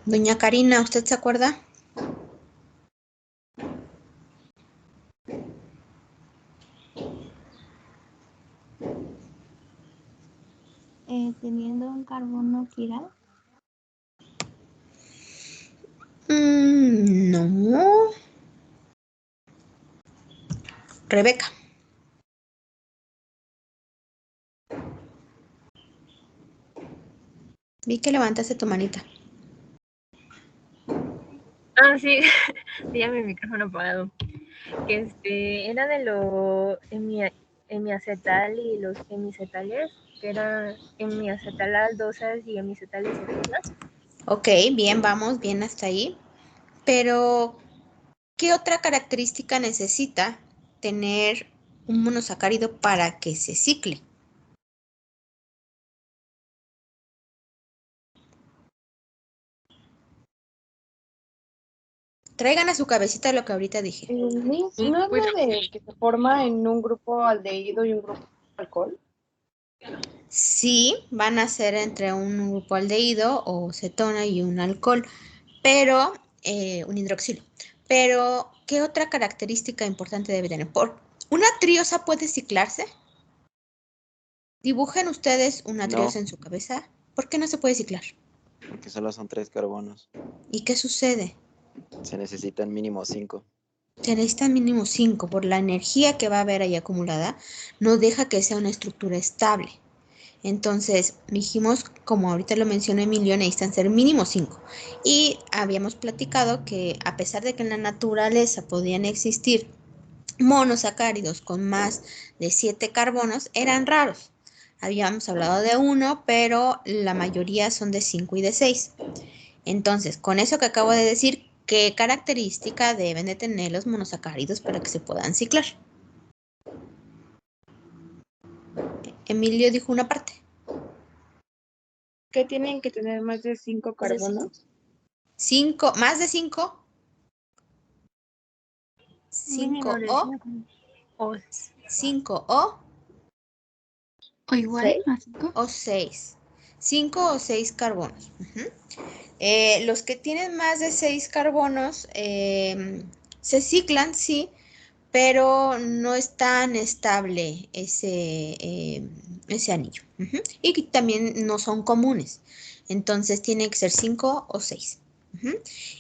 Doña Karina, ¿usted se acuerda? Teniendo un carbono quiral. No. Rebeca. Vi que levantaste tu manita. Ah, sí, ya mi micrófono apagado. Era de lo hemiacetal y los hemicetales, que era hemiacetaldosas y hemicetales efusas. Ok, bien, vamos, bien hasta ahí. Pero, ¿qué otra característica necesita tener un monosacárido para que se cicle? Traigan a su cabecita lo que ahorita dije. ¿No habla de que se forma en un grupo aldehído y un grupo alcohol? Sí, van a ser entre un grupo aldehído o cetona y un alcohol, pero un hidroxilo. Pero, ¿qué otra característica importante debe tener? ¿Una triosa puede ciclarse? Dibujen ustedes una triosa en su cabeza. ¿Por qué no se puede ciclar? Porque solo son 3 carbonos. ¿Y qué sucede? Se necesitan mínimo 5. Se necesitan mínimo 5 por la energía que va a haber ahí acumulada. No deja que sea una estructura estable. Entonces, dijimos, como ahorita lo mencionó Emilio, necesitan ser mínimo 5. Y habíamos platicado que a pesar de que en la naturaleza podían existir monosacáridos con más de 7 carbonos, eran raros. Habíamos hablado de 1, pero la mayoría son de 5 y de 6. Entonces, con eso que acabo de decir, ¿qué característica deben de tener los monosacáridos para que se puedan ciclar? Emilio dijo una parte. ¿Que tienen que tener más de 5 carbonos? 5, más de 5. 5 o 5 O igual, más 5. o 6. 5 o 6 carbonos. Los que tienen más de 6 carbonos se ciclan, sí, pero no es tan estable ese anillo. Y que también no son comunes. Entonces tiene que ser 5 o 6.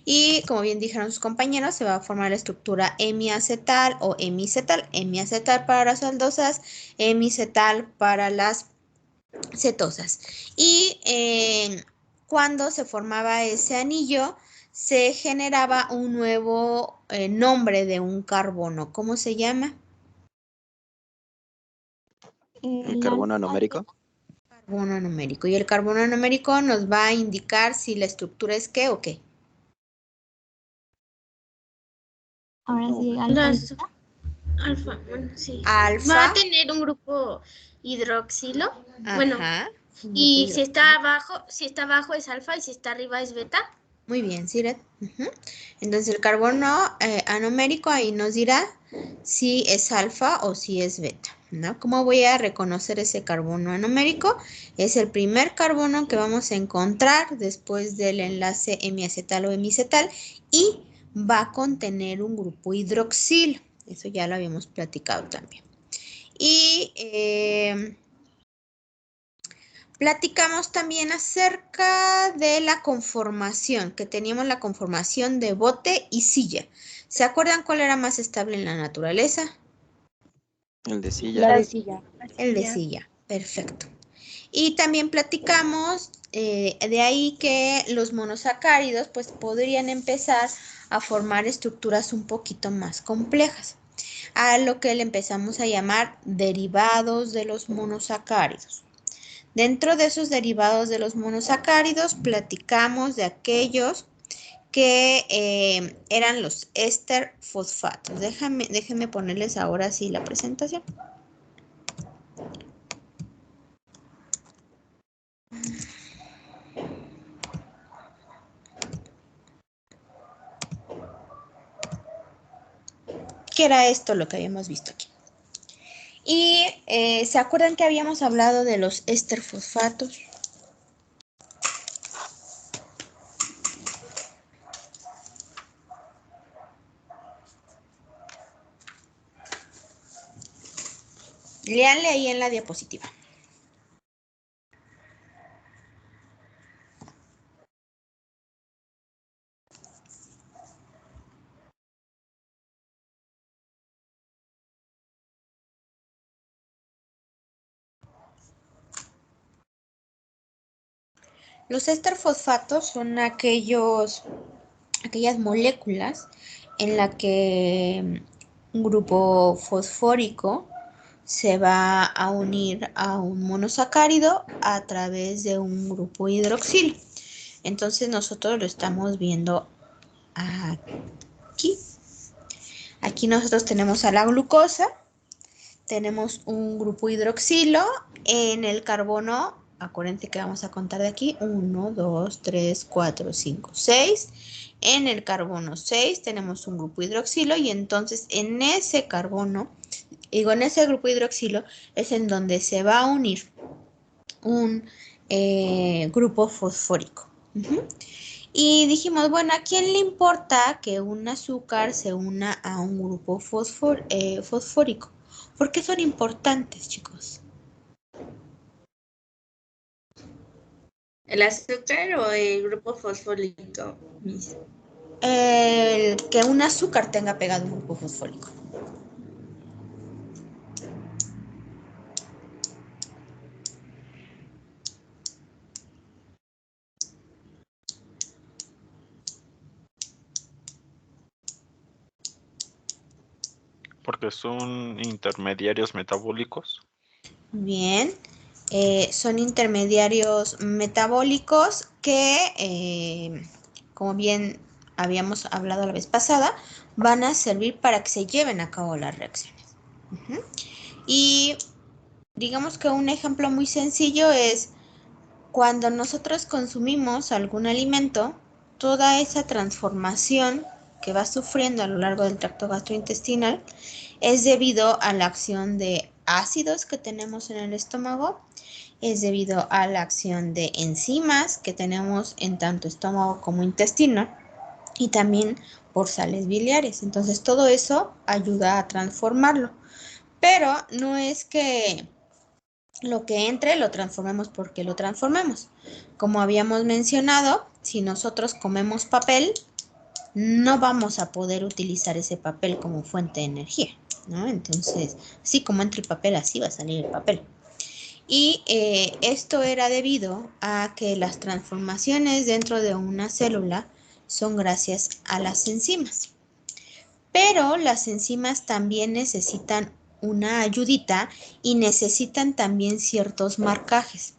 Y como bien dijeron sus compañeros, se va a formar la estructura hemiacetal o hemicetal. Hemiacetal para las aldosas, hemicetal para las cetosas. Y cuando se formaba ese anillo, se generaba un nuevo nombre de un carbono. ¿Cómo se llama? ¿El carbono anomérico? Carbono anomérico. Y el carbono anomérico nos va a indicar si la estructura es qué o qué. Ahora sí, Alfa, bueno, sí. Alfa. Va a tener un grupo hidroxilo. Ajá. Bueno, y si está abajo es alfa y si está arriba es beta. Muy bien, Siret. Entonces el carbono anomérico ahí nos dirá si es alfa o si es beta, ¿no? ¿Cómo voy a reconocer ese carbono anomérico? Es el primer carbono que vamos a encontrar después del enlace hemiacetal o hemicetal y va a contener un grupo hidroxilo. Eso ya lo habíamos platicado también. Y platicamos también acerca de la conformación, que teníamos la conformación de bote y silla. ¿Se acuerdan cuál era más estable en la naturaleza? El de silla. La de silla. El de silla, perfecto. Y también platicamos de ahí que los monosacáridos pues podrían empezar a formar estructuras un poquito más complejas, a lo que le empezamos a llamar derivados de los monosacáridos. Dentro de esos derivados de los monosacáridos, platicamos de aquellos que eran los éster fosfatos. Déjenme ponerles ahora sí la presentación. ¿Qué era esto lo que habíamos visto aquí? Y ¿se acuerdan que habíamos hablado de los éster fosfatos? Léanle ahí en la diapositiva. Los éster-fosfatos son aquellas moléculas en la que un grupo fosfórico se va a unir a un monosacárido a través de un grupo hidroxilo. Entonces nosotros lo estamos viendo aquí. Aquí nosotros tenemos a la glucosa, tenemos un grupo hidroxilo en el carbono. Acuérdense que vamos a contar de aquí. 1, 2, 3, 4, 5, 6. En el carbono 6 tenemos un grupo hidroxilo y entonces en ese carbono, en ese grupo hidroxilo es en donde se va a unir un grupo fosfórico. Y dijimos, bueno, ¿a quién le importa que un azúcar se una a un grupo fosfórico? ¿Por qué son importantes, chicos? ¿El azúcar o el grupo fosfórico? Que un azúcar tenga pegado un grupo fosfórico. Porque son intermediarios metabólicos. Bien, son intermediarios metabólicos que, como bien habíamos hablado la vez pasada, van a servir para que se lleven a cabo las reacciones. Y digamos que un ejemplo muy sencillo es cuando nosotros consumimos algún alimento, toda esa transformación que va sufriendo a lo largo del tracto gastrointestinal es debido a la acción de ácidos que tenemos en el estómago, es debido a la acción de enzimas que tenemos en tanto estómago como intestino y también por sales biliares. Entonces todo eso ayuda a transformarlo. Pero no es que lo que entre lo transformemos porque lo transformemos. Como habíamos mencionado, si nosotros comemos papel, no vamos a poder utilizar ese papel como fuente de energía, ¿no? Entonces, así como entre el papel, así va a salir el papel. Y esto era debido a que las transformaciones dentro de una célula son gracias a las enzimas. Pero las enzimas también necesitan una ayudita y necesitan también ciertos marcajes.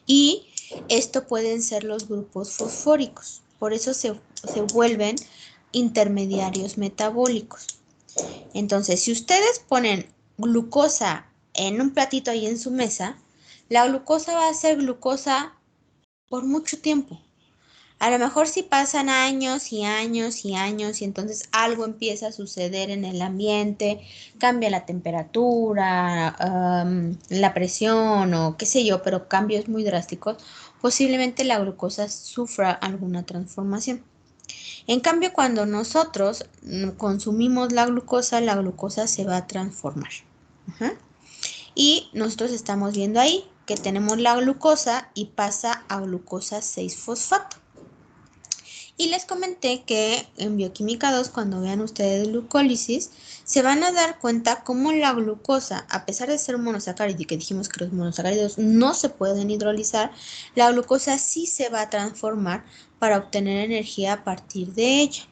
Y esto pueden ser los grupos fosfóricos. Por eso se vuelven intermediarios metabólicos. Entonces, si ustedes ponen glucosa en un platito ahí en su mesa, la glucosa va a ser glucosa por mucho tiempo. A lo mejor si pasan años y años y años y entonces algo empieza a suceder en el ambiente, cambia la temperatura, la presión o qué sé yo, pero cambios muy drásticos, posiblemente la glucosa sufra alguna transformación. En cambio, cuando nosotros consumimos la glucosa se va a transformar. Y nosotros estamos viendo ahí que tenemos la glucosa y pasa a glucosa 6-fosfato. Y les comenté que en Bioquímica 2, cuando vean ustedes glucólisis, se van a dar cuenta cómo la glucosa, a pesar de ser un monosacárido y que dijimos que los monosacáridos no se pueden hidrolizar, la glucosa sí se va a transformar para obtener energía a partir de ella.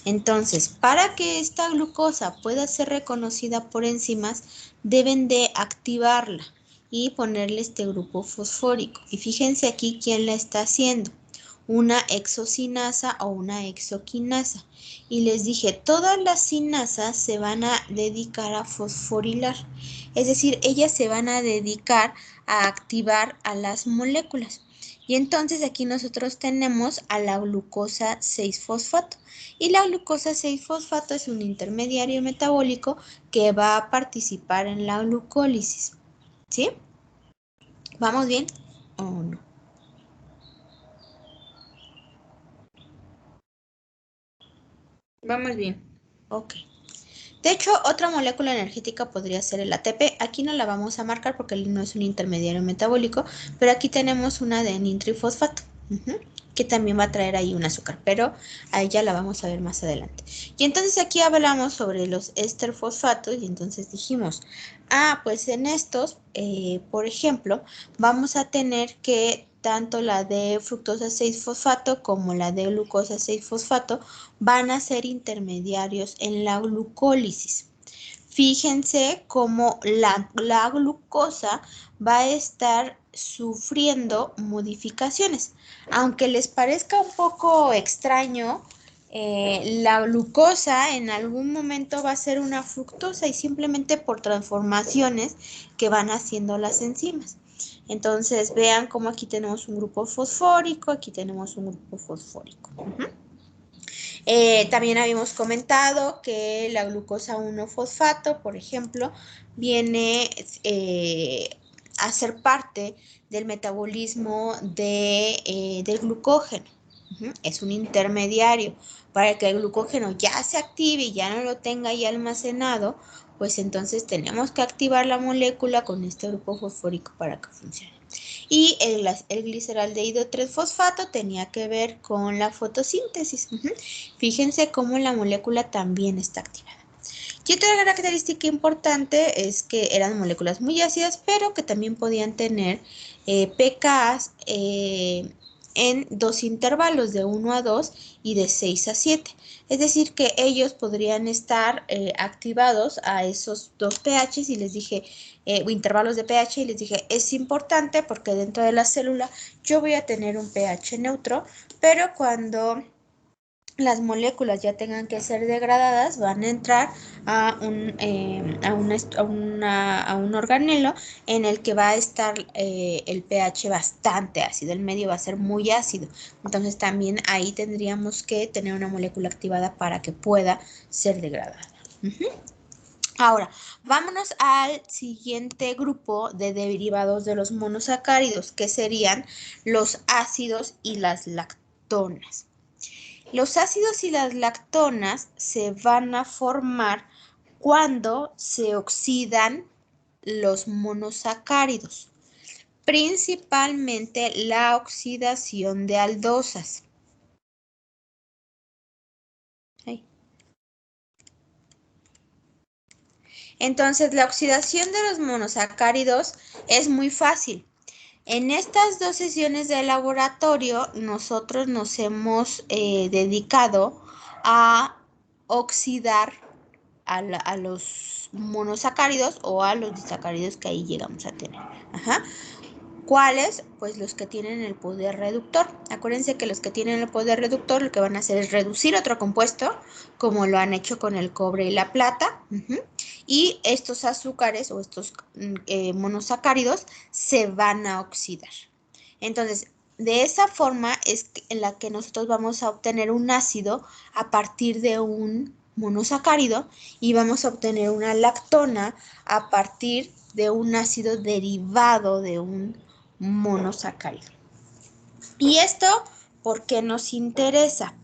Entonces, para que esta glucosa pueda ser reconocida por enzimas, deben de activarla y ponerle este grupo fosfórico. Y fíjense aquí quién la está haciendo. Una exocinasa o una exoquinasa. Y les dije, todas las cinasas se van a dedicar a fosforilar. Es decir, ellas se van a dedicar a activar a las moléculas. Y entonces aquí nosotros tenemos a la glucosa 6-fosfato. Y la glucosa 6-fosfato es un intermediario metabólico que va a participar en la glucólisis. ¿Sí? ¿Vamos bien o no? Vamos bien. Ok. De hecho, otra molécula energética podría ser el ATP. Aquí no la vamos a marcar porque no es un intermediario metabólico, pero aquí tenemos una de nitrifosfato, que también va a traer ahí un azúcar, pero a ella la vamos a ver más adelante. Y entonces aquí hablamos sobre los éster fosfatos y entonces dijimos, pues en estos, por ejemplo, vamos a tener que tanto la de fructosa 6-fosfato como la de glucosa 6-fosfato van a ser intermediarios en la glucólisis. Fíjense cómo la glucosa va a estar sufriendo modificaciones. Aunque les parezca un poco extraño, la glucosa en algún momento va a ser una fructosa y simplemente por transformaciones que van haciendo las enzimas. Entonces vean cómo aquí tenemos un grupo fosfórico, aquí tenemos un grupo fosfórico. También habíamos comentado que la glucosa 1-fosfato, por ejemplo, viene a ser parte del metabolismo del glucógeno. Es un intermediario. Para que el glucógeno ya se active y ya no lo tenga ahí almacenado, pues entonces tenemos que activar la molécula con este grupo fosfórico para que funcione. Y el gliceraldehído 3-fosfato tenía que ver con la fotosíntesis. Fíjense cómo la molécula también está activada. Y otra característica importante es que eran moléculas muy ácidas, pero que también podían tener pKas en dos intervalos, de 1 a 2 y de 6 a 7. Es decir, que ellos podrían estar activados a esos dos pHs y les dije, intervalos de pH, y les dije, es importante porque dentro de la célula yo voy a tener un pH neutro, pero cuando las moléculas ya tengan que ser degradadas, van a entrar a un organelo en el que va a estar el pH bastante ácido, el medio va a ser muy ácido. Entonces también ahí tendríamos que tener una molécula activada para que pueda ser degradada. Ahora, vámonos al siguiente grupo de derivados de los monosacáridos, que serían los ácidos y las lactonas. Los ácidos y las lactonas se van a formar cuando se oxidan los monosacáridos, principalmente la oxidación de aldosas. Entonces, la oxidación de los monosacáridos es muy fácil. En estas dos sesiones de laboratorio, nosotros nos hemos dedicado a oxidar a los monosacáridos o a los disacáridos que ahí llegamos a tener. ¿Cuáles? Pues los que tienen el poder reductor. Acuérdense que los que tienen el poder reductor lo que van a hacer es reducir otro compuesto, como lo han hecho con el cobre y la plata. Y estos azúcares o estos monosacáridos se van a oxidar. Entonces, de esa forma es en la que nosotros vamos a obtener un ácido a partir de un monosacárido y vamos a obtener una lactona a partir de un ácido derivado de un monosacárido. ¿Y esto por qué nos interesa?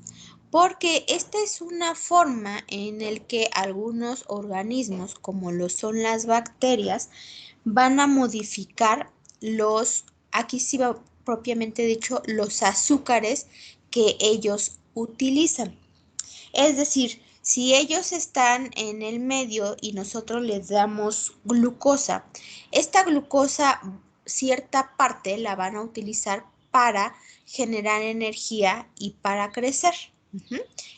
Porque esta es una forma en la que algunos organismos, como lo son las bacterias, van a modificar aquí sí va propiamente dicho, los azúcares que ellos utilizan. Es decir, si ellos están en el medio y nosotros les damos glucosa, esta glucosa, cierta parte la van a utilizar para generar energía y para crecer.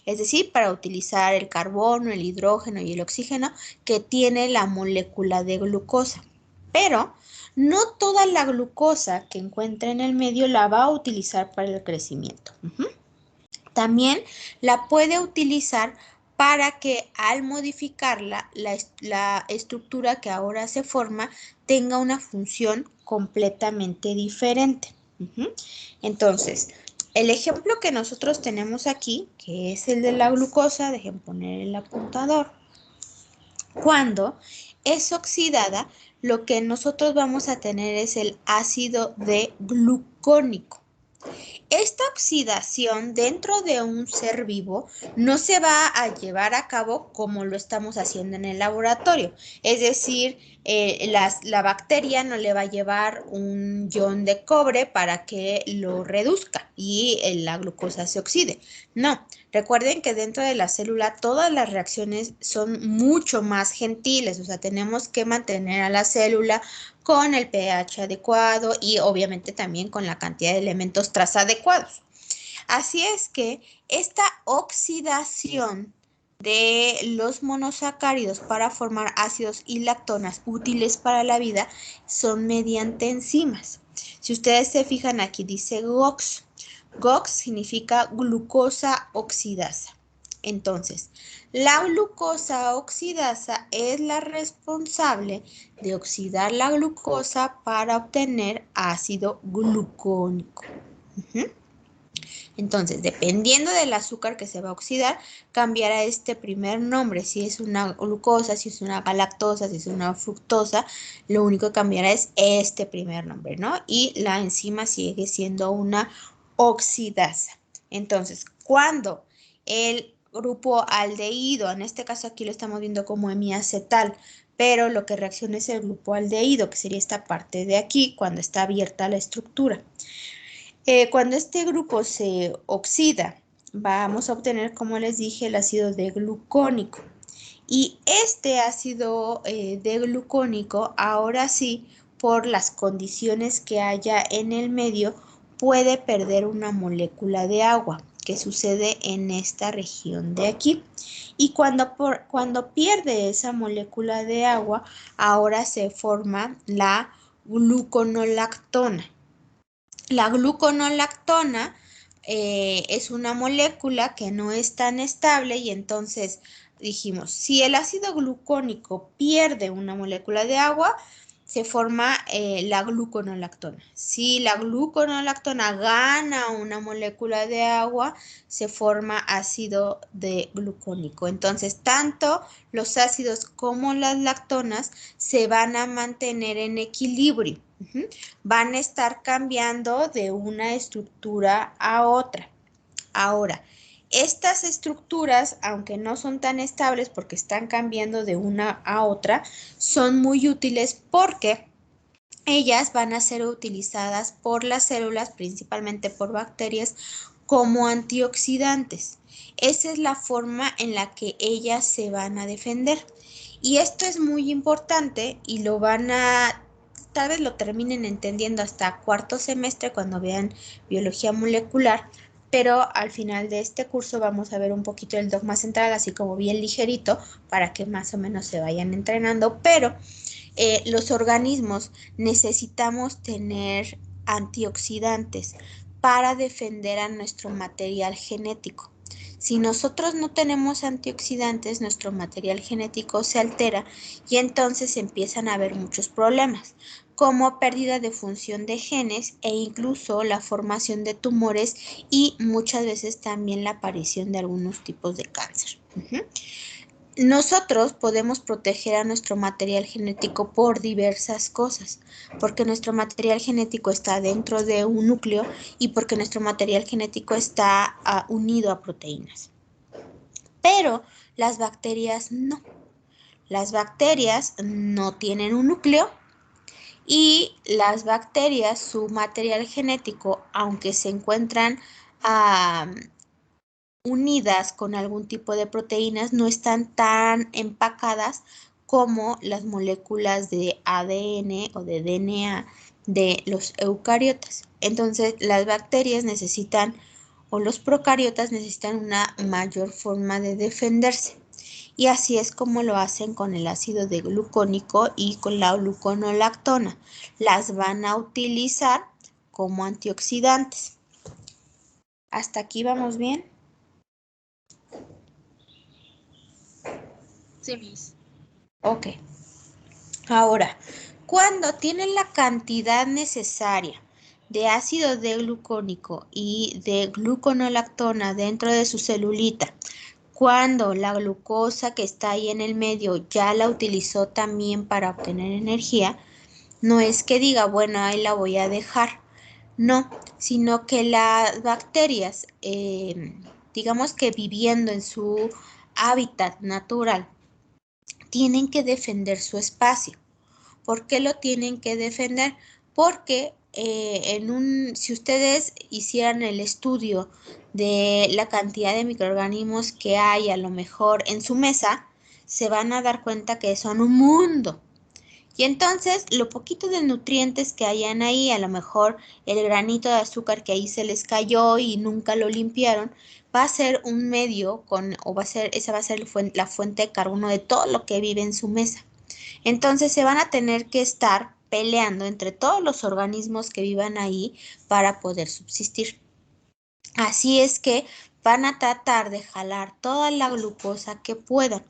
Es decir, para utilizar el carbono, el hidrógeno y el oxígeno que tiene la molécula de glucosa. Pero no toda la glucosa que encuentra en el medio la va a utilizar para el crecimiento. También la puede utilizar para que al modificarla, la estructura que ahora se forma tenga una función completamente diferente. Entonces, el ejemplo que nosotros tenemos aquí, que es el de la glucosa, dejen poner el apuntador. Cuando es oxidada, lo que nosotros vamos a tener es el ácido D-glucónico. Esta oxidación dentro de un ser vivo no se va a llevar a cabo como lo estamos haciendo en el laboratorio. Es decir, la bacteria no le va a llevar un ion de cobre para que lo reduzca y la glucosa se oxide. No, recuerden que dentro de la célula todas las reacciones son mucho más gentiles, o sea, tenemos que mantener a la célula con el pH adecuado y obviamente también con la cantidad de elementos tras adecuados. Así es que esta oxidación de los monosacáridos para formar ácidos y lactonas útiles para la vida son mediante enzimas. Si ustedes se fijan aquí dice GOX. GOX significa glucosa oxidasa. Entonces, la glucosa oxidasa es la responsable de oxidar la glucosa para obtener ácido glucónico. Entonces, dependiendo del azúcar que se va a oxidar, cambiará este primer nombre. Si es una glucosa, si es una galactosa, si es una fructosa, lo único que cambiará es este primer nombre, ¿no? Y la enzima sigue siendo una oxidasa. Entonces, cuando el grupo aldehído, en este caso aquí lo estamos viendo como hemiacetal, pero lo que reacciona es el grupo aldehído, que sería esta parte de aquí, cuando está abierta la estructura. Cuando este grupo se oxida, vamos a obtener, como les dije, el ácido D-glucónico. Y este ácido D-glucónico, ahora sí, por las condiciones que haya en el medio, puede perder una molécula de agua, que sucede en esta región de aquí. Y cuando pierde esa molécula de agua, ahora se forma la gluconolactona. La gluconolactona es una molécula que no es tan estable y entonces dijimos, si el ácido glucónico pierde una molécula de agua, se forma la gluconolactona. Si la gluconolactona gana una molécula de agua, se forma ácido glucónico. Entonces, tanto los ácidos como las lactonas se van a mantener en equilibrio. Van a estar cambiando de una estructura a otra. Ahora, estas estructuras, aunque no son tan estables porque están cambiando de una a otra, son muy útiles porque ellas van a ser utilizadas por las células, principalmente por bacterias, como antioxidantes. Esa es la forma en la que ellas se van a defender. Y esto es muy importante y lo van a, tal vez lo terminen entendiendo hasta cuarto semestre cuando vean biología molecular, pero al final de este curso vamos a ver un poquito el dogma central, así como bien ligerito, para que más o menos se vayan entrenando, pero los organismos necesitamos tener antioxidantes para defender a nuestro material genético. Si nosotros no tenemos antioxidantes, nuestro material genético se altera y entonces empiezan a haber muchos problemas, como pérdida de función de genes e incluso la formación de tumores y muchas veces también la aparición de algunos tipos de cáncer. Nosotros podemos proteger a nuestro material genético por diversas cosas, porque nuestro material genético está dentro de un núcleo y porque nuestro material genético está unido a proteínas. Pero las bacterias no. Las bacterias no tienen un núcleo y las bacterias, su material genético, aunque se encuentran unidas con algún tipo de proteínas, no están tan empacadas como las moléculas de ADN o de DNA de los eucariotas. Entonces, las bacterias necesitan, o los procariotas necesitan una mayor forma de defenderse. Y así es como lo hacen con el ácido D-glucónico y con la gluconolactona. Las van a utilizar como antioxidantes. ¿Hasta aquí vamos bien? Sí, Miss. Ok. Ahora, cuando tienen la cantidad necesaria de ácido D-glucónico y de gluconolactona dentro de su celulita, cuando la glucosa que está ahí en el medio ya la utilizó también para obtener energía, no es que diga, bueno, ahí la voy a dejar. No, sino que las bacterias, digamos que viviendo en su hábitat natural, tienen que defender su espacio. ¿Por qué lo tienen que defender? Porque si ustedes hicieran el estudio de la cantidad de microorganismos que hay a lo mejor en su mesa, se van a dar cuenta que son un mundo. Y entonces, lo poquito de nutrientes que hayan ahí, a lo mejor el granito de azúcar que ahí se les cayó y nunca lo limpiaron, va a ser un medio esa va a ser la fuente de carbono de todo lo que vive en su mesa. Entonces se van a tener que estar peleando entre todos los organismos que vivan ahí para poder subsistir. Así es que van a tratar de jalar toda la glucosa que puedan.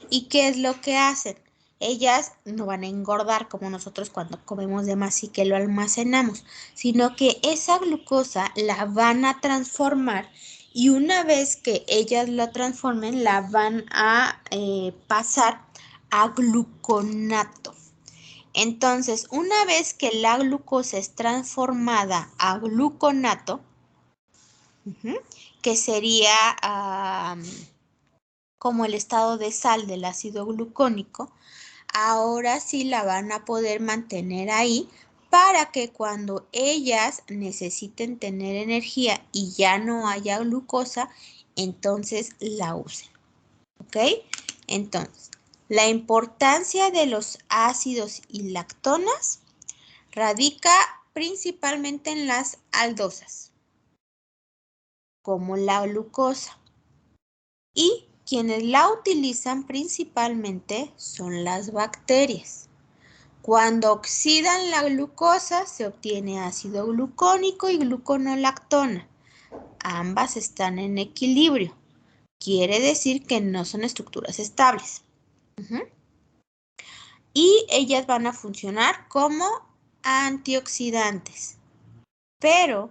¿Y qué es lo que hacen? Ellas no van a engordar como nosotros cuando comemos de más y que lo almacenamos, sino que esa glucosa la van a transformar y una vez que ellas la transformen, la van a pasar a gluconato. Entonces, una vez que la glucosa es transformada a gluconato, que sería como el estado de sal del ácido glucónico, ahora sí la van a poder mantener ahí para que cuando ellas necesiten tener energía y ya no haya glucosa, entonces la usen. ¿Ok? Entonces, la importancia de los ácidos y lactonas radica principalmente en las aldosas, como la glucosa. Y quienes la utilizan principalmente son las bacterias. Cuando oxidan la glucosa se obtiene ácido glucónico y gluconolactona. Ambas están en equilibrio. Quiere decir que no son estructuras estables. Y ellas van a funcionar como antioxidantes. Pero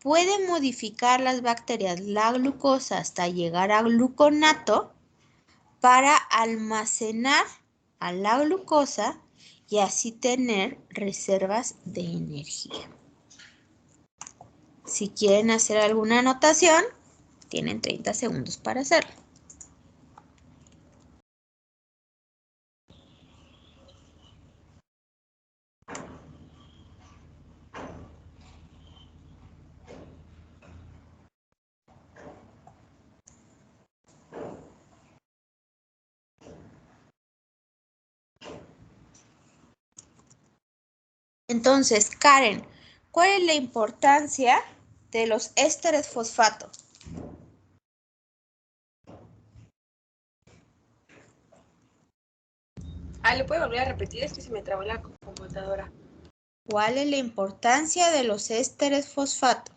pueden modificar las bacterias la glucosa hasta llegar a gluconato para almacenar a la glucosa y así tener reservas de energía. Si quieren hacer alguna anotación, tienen 30 segundos para hacerlo. Entonces, Karen, ¿cuál es la importancia de los ésteres fosfato? ¿le puede volver a repetir? Es que se me trabó la computadora. ¿Cuál es la importancia de los ésteres fosfato?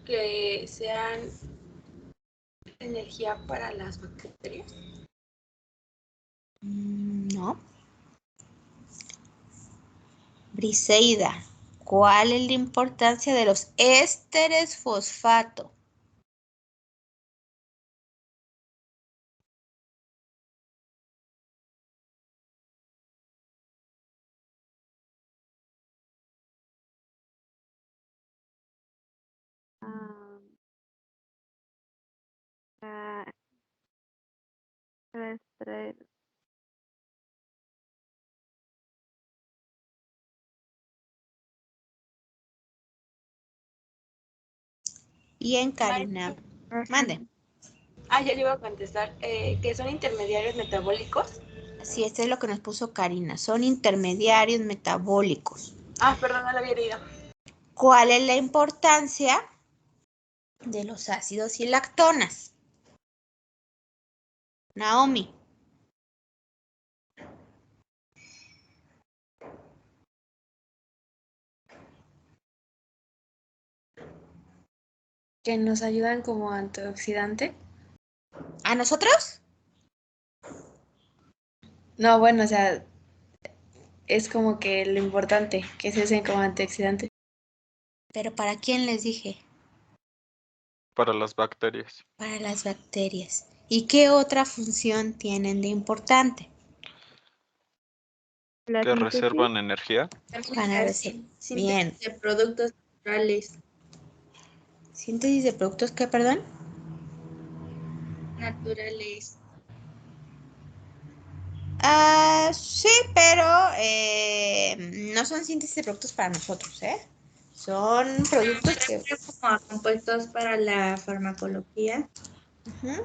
Que sean energía para las bacterias. No. Briseida, ¿cuál es la importancia de los ésteres fosfato? Bien, Karina. Mande. Ya le iba a contestar. Que son intermediarios metabólicos. Sí, esto es lo que nos puso Karina. Son intermediarios metabólicos. Perdón, no lo había leído. ¿Cuál es la importancia de los ácidos y lactonas? Naomi. Que nos ayudan como antioxidante. ¿A nosotros? No, bueno, o sea, es como que lo importante, que se usen como antioxidante. ¿Pero para quién les dije? Para las bacterias. Para las bacterias. ¿Y qué otra función tienen de importante? Que reservan energía. Para bien. De productos naturales. ¿Síntesis de productos qué, perdón? Naturales. Sí, pero no son síntesis de productos para nosotros, ¿eh? Son productos que... Como compuestos para la farmacología. Ujú.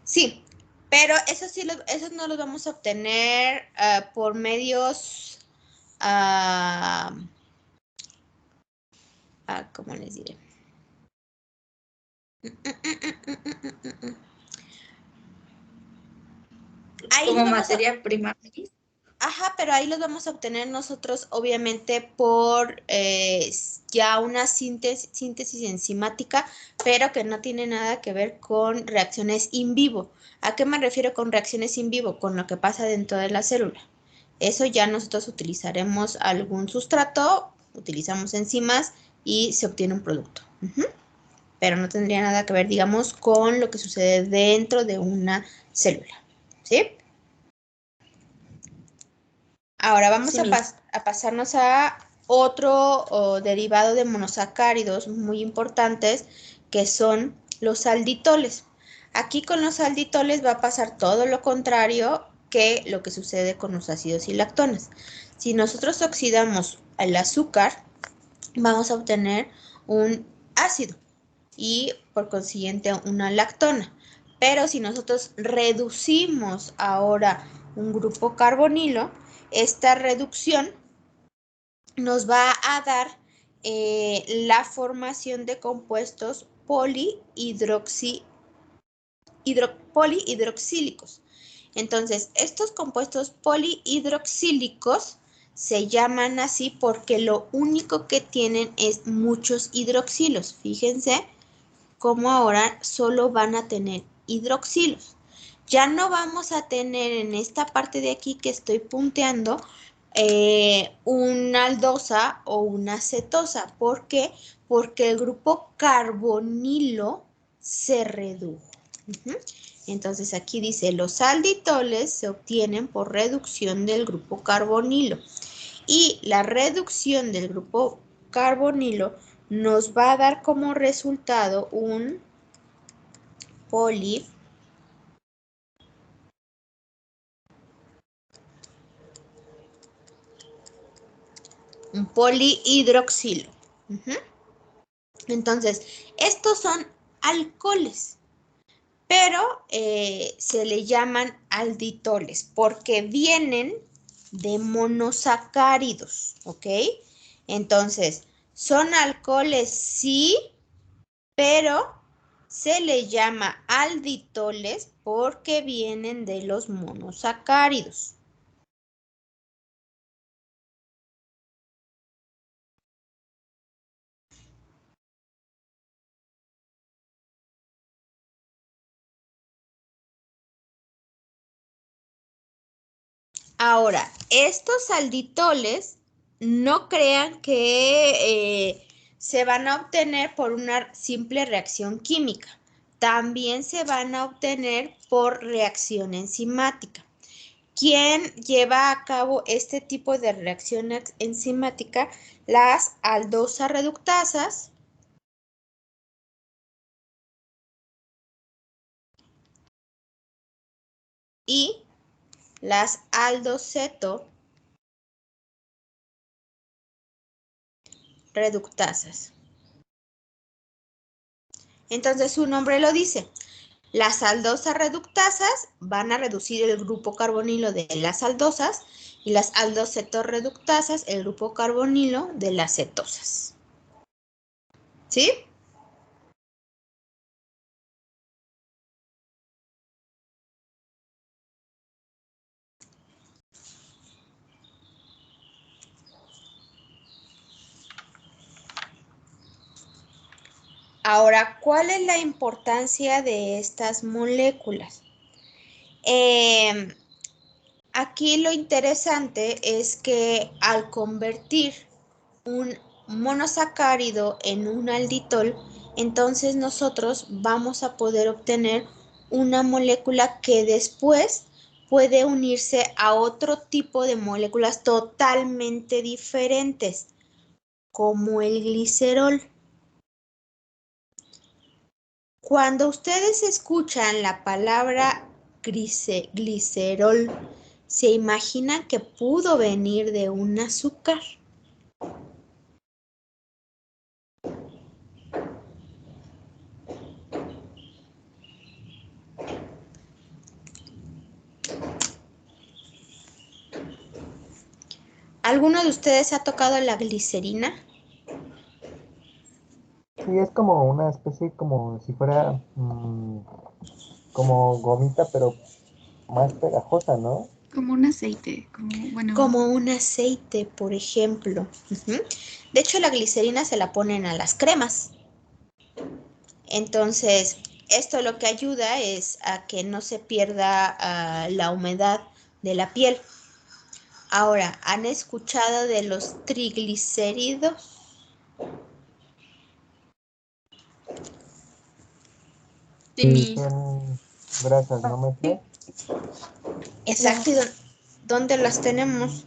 Sí, pero esos no los vamos a obtener por medios... ¿cómo les diré? Ahí Como materia prima. Ajá, pero ahí los vamos a obtener nosotros, obviamente, por ya una síntesis enzimática, pero que no tiene nada que ver con reacciones in vivo. ¿A qué me refiero con reacciones in vivo? Con lo que pasa dentro de la célula. Eso ya nosotros utilizaremos algún sustrato, utilizamos enzimas y se obtiene un producto. Pero no tendría nada que ver, digamos, con lo que sucede dentro de una célula. ¿Sí? Ahora vamos a pasarnos a otro derivado de monosacáridos muy importantes, que son los alditoles. Aquí con los alditoles va a pasar todo lo contrario que lo que sucede con los ácidos y lactonas. Si nosotros oxidamos el azúcar, vamos a obtener un ácido y por consiguiente una lactona. Pero si nosotros reducimos ahora un grupo carbonilo, esta reducción nos va a dar la formación de compuestos polihidroxílicos. Entonces, estos compuestos polihidroxílicos se llaman así porque lo único que tienen es muchos hidroxilos. Fíjense cómo ahora solo van a tener hidroxilos. Ya no vamos a tener en esta parte de aquí que estoy punteando una aldosa o una cetosa. ¿Por qué? Porque el grupo carbonilo se redujo. Entonces aquí dice, los alditoles se obtienen por reducción del grupo carbonilo. Y la reducción del grupo carbonilo nos va a dar como resultado un polihidroxilo. Entonces, estos son alcoholes, pero se le llaman alditoles porque vienen de monosacáridos, ¿ok? Entonces, son alcoholes sí, pero se le llama alditoles porque vienen de los monosacáridos. Ahora, estos alditoles no crean que se van a obtener por una simple reacción química. También se van a obtener por reacción enzimática. ¿Quién lleva a cabo este tipo de reacción enzimática? Las aldosa reductasas y las aldoceto reductasas. Entonces su nombre lo dice. Las aldosas reductasas van a reducir el grupo carbonilo de las aldosas y las aldocetorreductasas el grupo carbonilo de las cetosas. ¿Sí? Ahora, ¿cuál es la importancia de estas moléculas? Aquí lo interesante es que al convertir un monosacárido en un alditol, entonces nosotros vamos a poder obtener una molécula que después puede unirse a otro tipo de moléculas totalmente diferentes, como el glicerol. Cuando ustedes escuchan la palabra glicerol, ¿se imaginan que pudo venir de un azúcar? ¿Alguno de ustedes ha tocado la glicerina? Sí, es como una especie, como si fuera como gomita, pero más pegajosa, ¿no? Como un aceite, bueno. Como un aceite, por ejemplo. De hecho, la glicerina se la ponen a las cremas. Entonces, esto lo que ayuda es a que no se pierda la humedad de la piel. Ahora, ¿han escuchado de los triglicéridos? Sí, son grasas, ¿no, maestra? Exacto. ¿Y dónde las tenemos?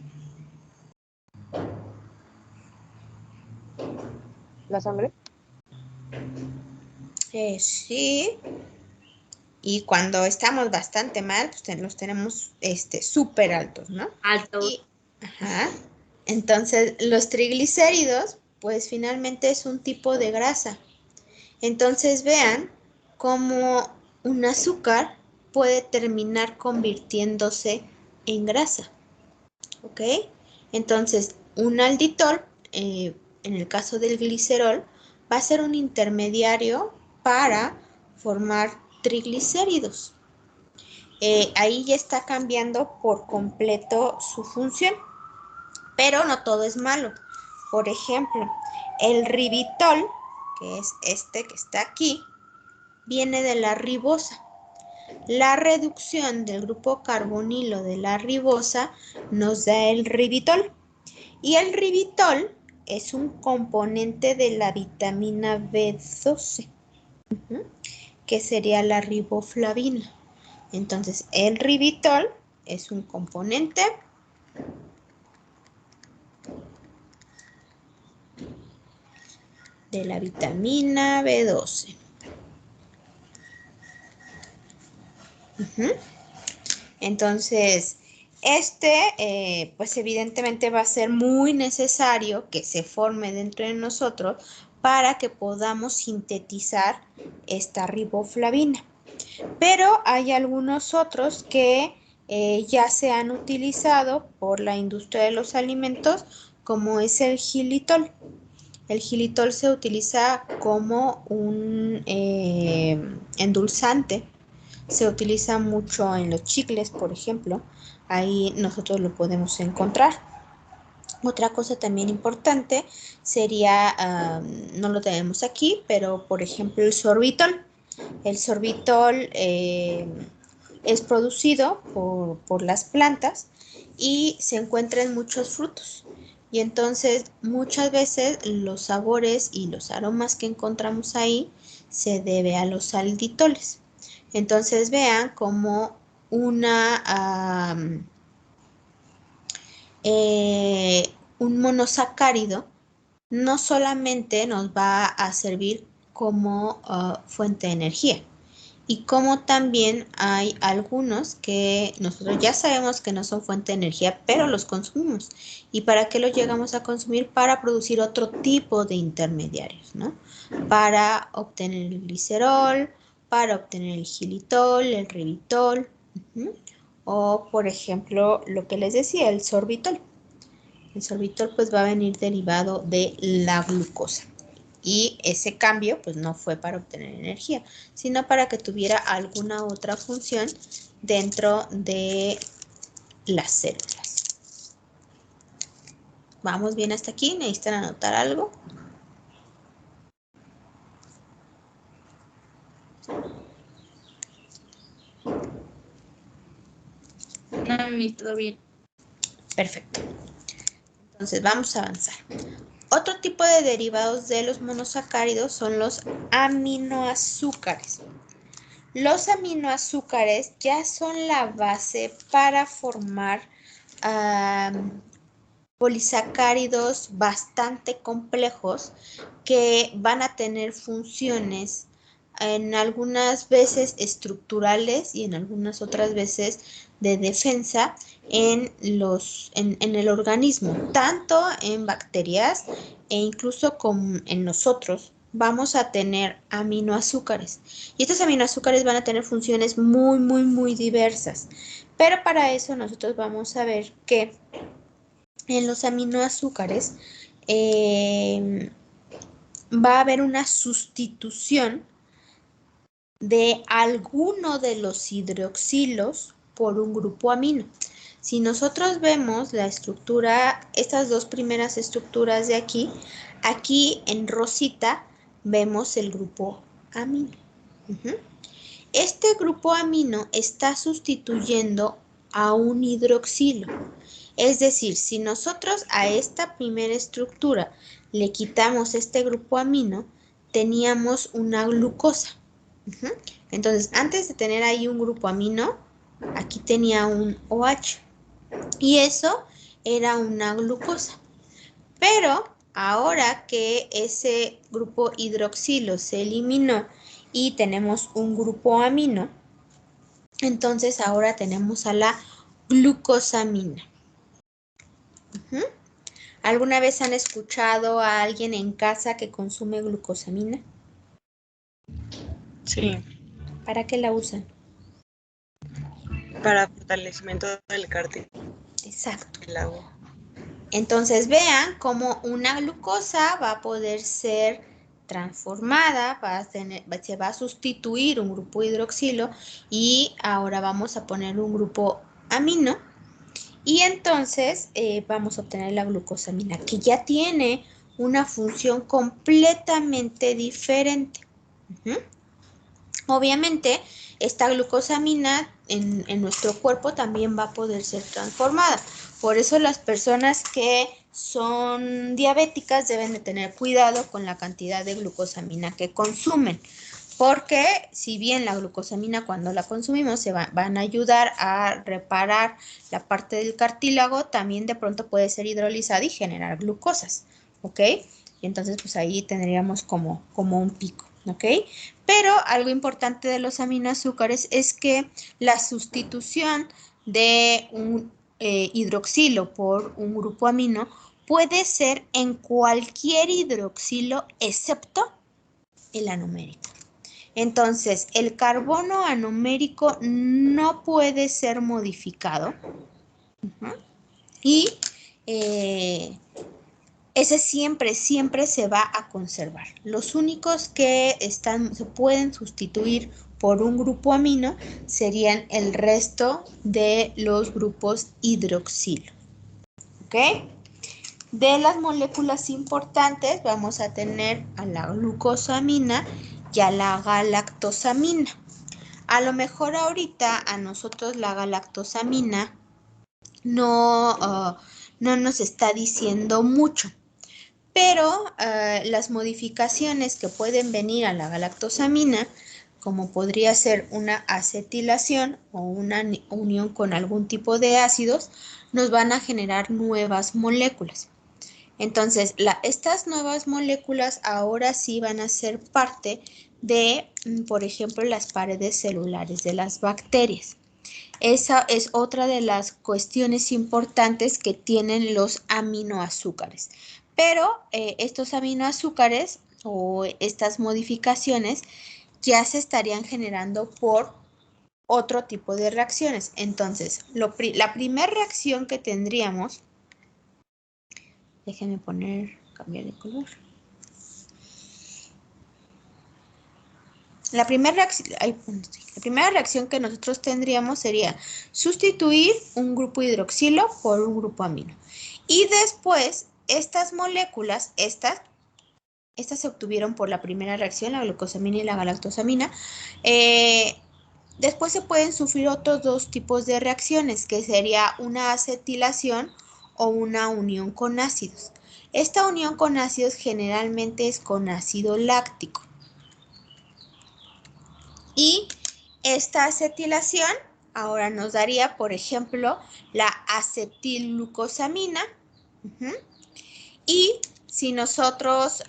¿La sangre? Sí. Y cuando estamos bastante mal, pues los tenemos súper altos, ¿no? Altos. Ajá. Entonces, los triglicéridos, pues finalmente es un tipo de grasa. Entonces, vean cómo un azúcar puede terminar convirtiéndose en grasa. ¿Ok? Entonces, un alditol, en el caso del glicerol, va a ser un intermediario para formar triglicéridos. Ahí ya está cambiando por completo su función, pero no todo es malo. Por ejemplo, el ribitol, que es este que está aquí, viene de la ribosa. La reducción del grupo carbonilo de la ribosa nos da el ribitol. Y el ribitol es un componente de la vitamina B12, que sería la riboflavina. Entonces, el ribitol es un componente de la vitamina B12. Entonces, pues evidentemente va a ser muy necesario que se forme dentro de nosotros para que podamos sintetizar esta riboflavina. Pero hay algunos otros que ya se han utilizado por la industria de los alimentos, como es el xilitol. El xilitol se utiliza como un endulzante. Se utiliza mucho en los chicles, por ejemplo. Ahí nosotros lo podemos encontrar. Otra cosa también importante sería, no lo tenemos aquí, pero por ejemplo el sorbitol. El sorbitol es producido por las plantas y se encuentra en muchos frutos. Y entonces muchas veces los sabores y los aromas que encontramos ahí se debe a los alditoles. Entonces vean como un monosacárido no solamente nos va a servir como fuente de energía, y como también hay algunos que nosotros ya sabemos que no son fuente de energía, pero los consumimos. ¿Y para qué los llegamos a consumir? Para producir otro tipo de intermediarios, ¿no? Para obtener el glicerol, para obtener el xilitol, el ribitol, o por ejemplo, lo que les decía, el sorbitol. El sorbitol pues va a venir derivado de la glucosa. Y ese cambio pues no fue para obtener energía, sino para que tuviera alguna otra función dentro de las células. ¿Vamos bien hasta aquí? ¿Necesitan anotar algo? No, todo bien. Perfecto. Entonces vamos a avanzar. Otro tipo de derivados de los monosacáridos son los aminoazúcares. Los aminoazúcares ya son la base para formar polisacáridos bastante complejos que van a tener funciones en algunas veces estructurales y en algunas otras veces de defensa en el organismo, tanto en bacterias e incluso como en nosotros. Vamos a tener aminoazúcares y estos aminoazúcares van a tener funciones muy, muy, muy diversas. Pero para eso nosotros vamos a ver que en los aminoazúcares va a haber una sustitución de alguno de los hidroxilos por un grupo amino. Si nosotros vemos la estructura, estas dos primeras estructuras de aquí, aquí en rosita vemos el grupo amino. Este grupo amino está sustituyendo a un hidroxilo. Es decir, si nosotros a esta primera estructura le quitamos este grupo amino, teníamos una glucosa. Entonces, antes de tener ahí un grupo amino, aquí tenía un OH. Y eso era una glucosa. Pero ahora que ese grupo hidroxilo se eliminó y tenemos un grupo amino, entonces ahora tenemos a la glucosamina. ¿Alguna vez han escuchado a alguien en casa que consume glucosamina? Sí. ¿Para qué la usan? Para fortalecimiento del cartílago. Exacto. El agua. Entonces vean cómo una glucosa va a poder ser transformada, se va a sustituir un grupo hidroxilo y ahora vamos a poner un grupo amino y entonces vamos a obtener la glucosamina que ya tiene una función completamente diferente. Obviamente, esta glucosamina en nuestro cuerpo también va a poder ser transformada. Por eso las personas que son diabéticas deben de tener cuidado con la cantidad de glucosamina que consumen. Porque si bien la glucosamina cuando la consumimos van a ayudar a reparar la parte del cartílago, también de pronto puede ser hidrolizada y generar glucosas, ¿ok? Y entonces pues ahí tendríamos como un pico, ¿ok? Pero algo importante de los aminoazúcares es que la sustitución de un hidroxilo por un grupo amino puede ser en cualquier hidroxilo excepto el anomérico. Entonces, el carbono anomérico no puede ser modificado y ese siempre se va a conservar. Los únicos que se pueden sustituir por un grupo amino serían el resto de los grupos hidroxilo. ¿Ok? De las moléculas importantes vamos a tener a la glucosamina y a la galactosamina. A lo mejor ahorita a nosotros la galactosamina no nos está diciendo mucho. Pero las modificaciones que pueden venir a la galactosamina, como podría ser una acetilación o una unión con algún tipo de ácidos, nos van a generar nuevas moléculas. Entonces, estas nuevas moléculas ahora sí van a ser parte de, por ejemplo, las paredes celulares de las bacterias. Esa es otra de las cuestiones importantes que tienen los aminoazúcares. Pero estos aminoazúcares o estas modificaciones ya se estarían generando por otro tipo de reacciones. Entonces, la primera reacción que tendríamos, déjenme cambiar de color. La primera reacción que nosotros tendríamos sería sustituir un grupo hidroxilo por un grupo amino. Y después, estas moléculas, estas se obtuvieron por la primera reacción, la glucosamina y la galactosamina. Después se pueden sufrir otros dos tipos de reacciones, que sería una acetilación o una unión con ácidos. Esta unión con ácidos generalmente es con ácido láctico. Y esta acetilación ahora nos daría, por ejemplo, la acetilglucosamina. Y si nosotros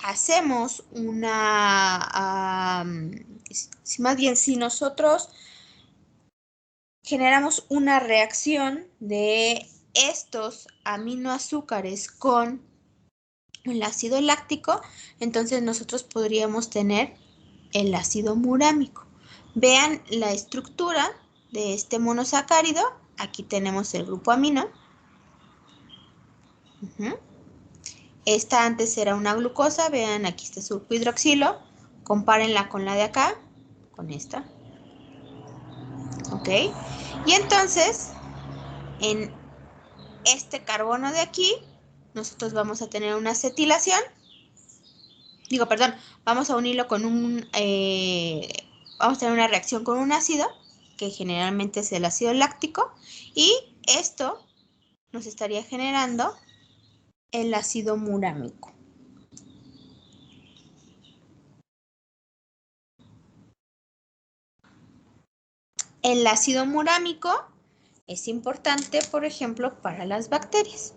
hacemos una, si nosotros generamos una reacción de estos aminoazúcares con el ácido láctico, entonces nosotros podríamos tener el ácido murámico. Vean la estructura de este monosacárido. Aquí tenemos el grupo amino. Esta antes era una glucosa. Vean, aquí está su grupo hidroxilo. Compárenla con la de acá, con esta. ¿Ok? Y entonces, en este carbono de aquí, nosotros vamos a tener una acetilación. Vamos a unirlo con vamos a tener una reacción con un ácido, que generalmente es el ácido láctico, y esto nos estaría generando el ácido murámico. El ácido murámico es importante, por ejemplo, para las bacterias,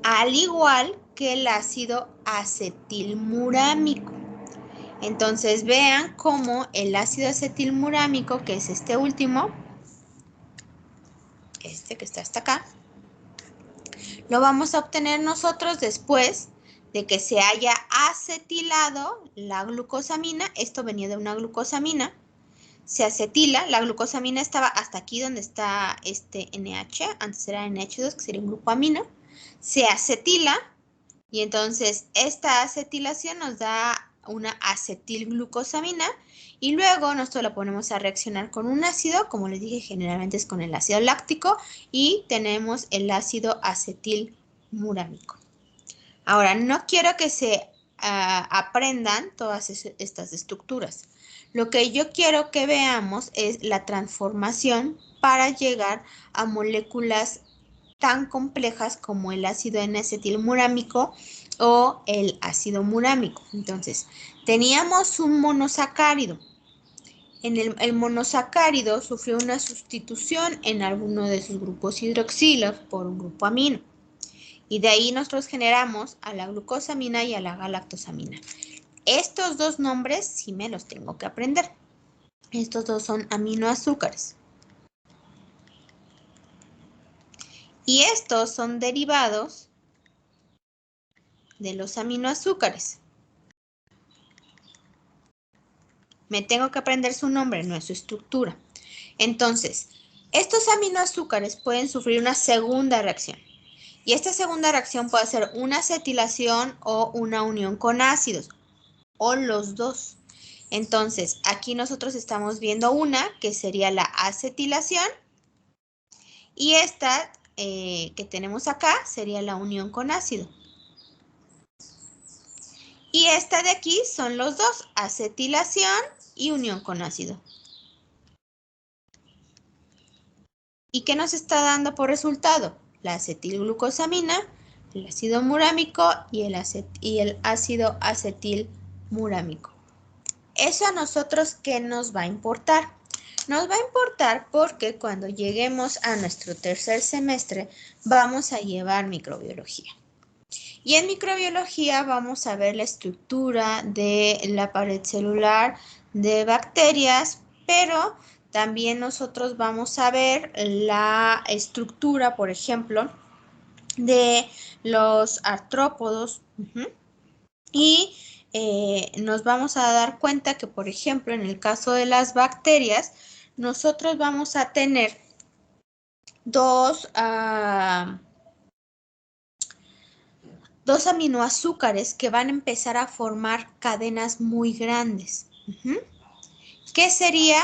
al igual que el ácido acetilmurámico. Entonces vean cómo el ácido acetilmurámico, que es este último, este que está hasta acá, lo vamos a obtener nosotros después de que se haya acetilado la glucosamina. Esto venía de una glucosamina. Se acetila, la glucosamina estaba hasta aquí donde está este NH, antes era NH2, que sería un grupo amino. Se acetila y entonces esta acetilación nos da una acetilglucosamina y luego nosotros la ponemos a reaccionar con un ácido, como les dije, generalmente es con el ácido láctico, y tenemos el ácido acetilmurámico. Ahora, no quiero que se aprendan todas estas estructuras. Lo que yo quiero que veamos es la transformación para llegar a moléculas tan complejas como el ácido N-acetilmurámico o el ácido murámico. Entonces, teníamos un monosacárido. El monosacárido sufrió una sustitución en alguno de sus grupos hidroxilos por un grupo amino. Y de ahí nosotros generamos a la glucosamina y a la galactosamina. Estos dos nombres sí me los tengo que aprender. Estos dos son aminoazúcares. Y estos son derivados de los aminoazúcares. Me tengo que aprender su nombre, no es su estructura. Entonces, estos aminoazúcares pueden sufrir una segunda reacción. Y esta segunda reacción puede ser una acetilación o una unión con ácidos, o los dos. Entonces, aquí nosotros estamos viendo una, que sería la acetilación, y esta que tenemos acá sería la unión con ácido. Y esta de aquí son los dos, acetilación y unión con ácido. ¿Y qué nos está dando por resultado? La acetilglucosamina, el ácido murámico y el ácido acetilmurámico. ¿Eso a nosotros qué nos va a importar? Nos va a importar porque cuando lleguemos a nuestro tercer semestre vamos a llevar microbiología. Y en microbiología vamos a ver la estructura de la pared celular de bacterias, pero también nosotros vamos a ver la estructura, por ejemplo, de los artrópodos. Y nos vamos a dar cuenta que, por ejemplo, en el caso de las bacterias, nosotros vamos a tener dos aminoazúcares que van a empezar a formar cadenas muy grandes. ¿Qué sería?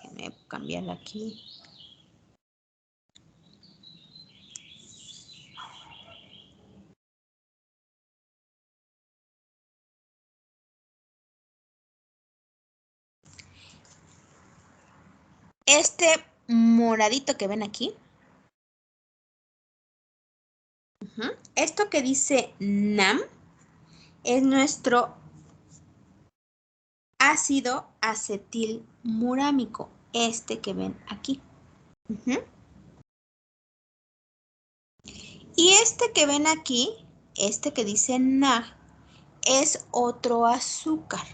Déjenme cambiarla aquí. Este moradito que ven aquí esto que dice NAM es nuestro ácido acetilmurámico, este que ven aquí. Y este que ven aquí, este que dice NAG, es otro azúcar,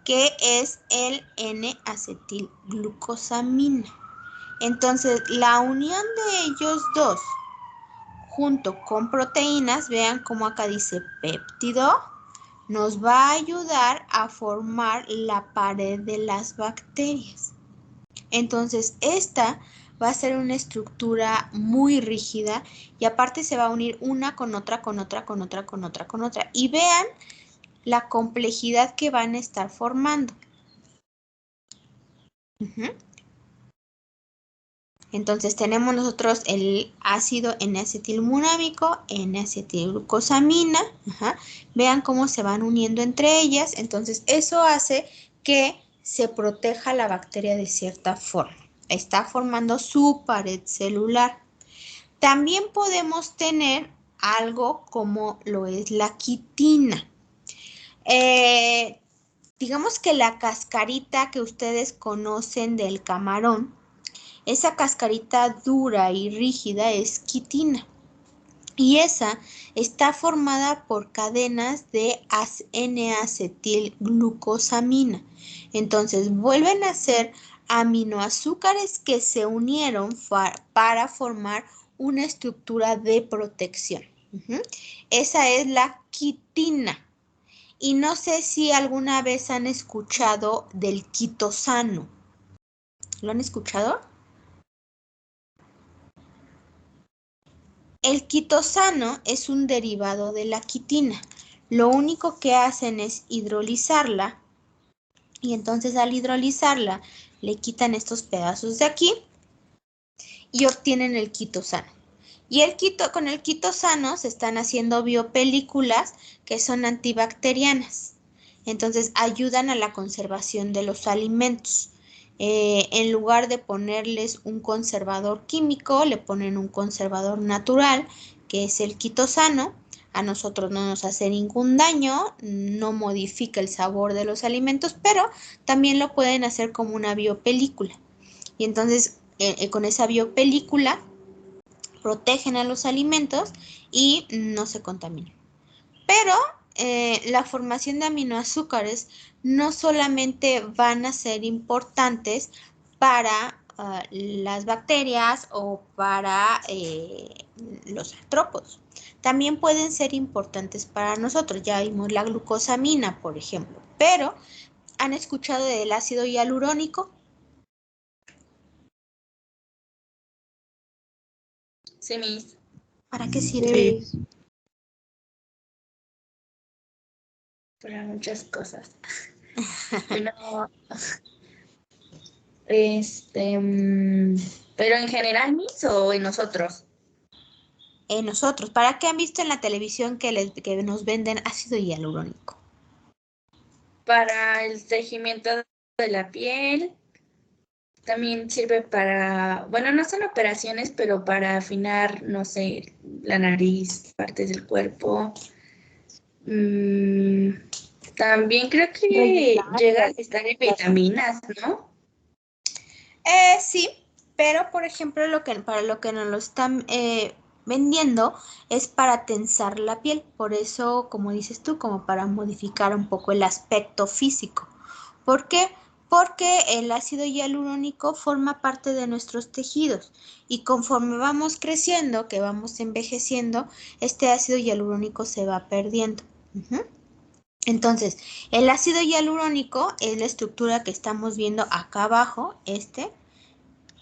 que es el N-acetilglucosamina. Entonces, la unión de ellos dos, junto con proteínas, vean cómo acá dice péptido, nos va a ayudar a formar la pared de las bacterias. Entonces, esta va a ser una estructura muy rígida y aparte se va a unir una con otra, con otra, con otra, con otra, con otra. Y vean la complejidad que van a estar formando. Entonces tenemos nosotros el ácido N-acetilmurámico, N-acetilglucosamina. Vean cómo se van uniendo entre ellas. Entonces eso hace que se proteja la bacteria de cierta forma. Está formando su pared celular. También podemos tener algo como lo es la quitina. Digamos que la cascarita que ustedes conocen del camarón, esa cascarita dura y rígida es quitina. Y esa está formada por cadenas de N-acetilglucosamina. Entonces vuelven a ser aminoazúcares que se unieron para formar una estructura de protección. Esa es la quitina. Y no sé si alguna vez han escuchado del quitosano. ¿Lo han escuchado? El quitosano es un derivado de la quitina. Lo único que hacen es hidrolizarla y entonces al hidrolizarla le quitan estos pedazos de aquí y obtienen el quitosano. Y con el quitosano se están haciendo biopelículas que son antibacterianas. Entonces ayudan a la conservación de los alimentos. En lugar de ponerles un conservador químico, le ponen un conservador natural, que es el quitosano. A nosotros no nos hace ningún daño, no modifica el sabor de los alimentos, pero también lo pueden hacer como una biopelícula. Y entonces con esa biopelícula protegen a los alimentos y no se contaminan. Pero la formación de aminoazúcares no solamente van a ser importantes para las bacterias o para los artrópodos. También pueden ser importantes para nosotros. Ya vimos la glucosamina, por ejemplo. Pero, ¿han escuchado del ácido hialurónico? Sí, Miss. ¿Para qué sirve? Sí. Para muchas cosas. Pero, pero en general, Miss, o en nosotros. En nosotros. ¿Para qué han visto en la televisión que nos venden ácido hialurónico? Para el tejimiento de la piel. También sirve para, bueno, no son operaciones, pero para afinar, no sé, la nariz, partes del cuerpo. También creo que llega a estar en vitaminas, ¿no? Sí, pero por ejemplo para lo que nos lo están vendiendo es para tensar la piel. Por eso, como dices tú, como para modificar un poco el aspecto físico. ¿Por qué? Porque el ácido hialurónico forma parte de nuestros tejidos y conforme vamos creciendo, que vamos envejeciendo, este ácido hialurónico se va perdiendo. Entonces, el ácido hialurónico es la estructura que estamos viendo acá abajo, este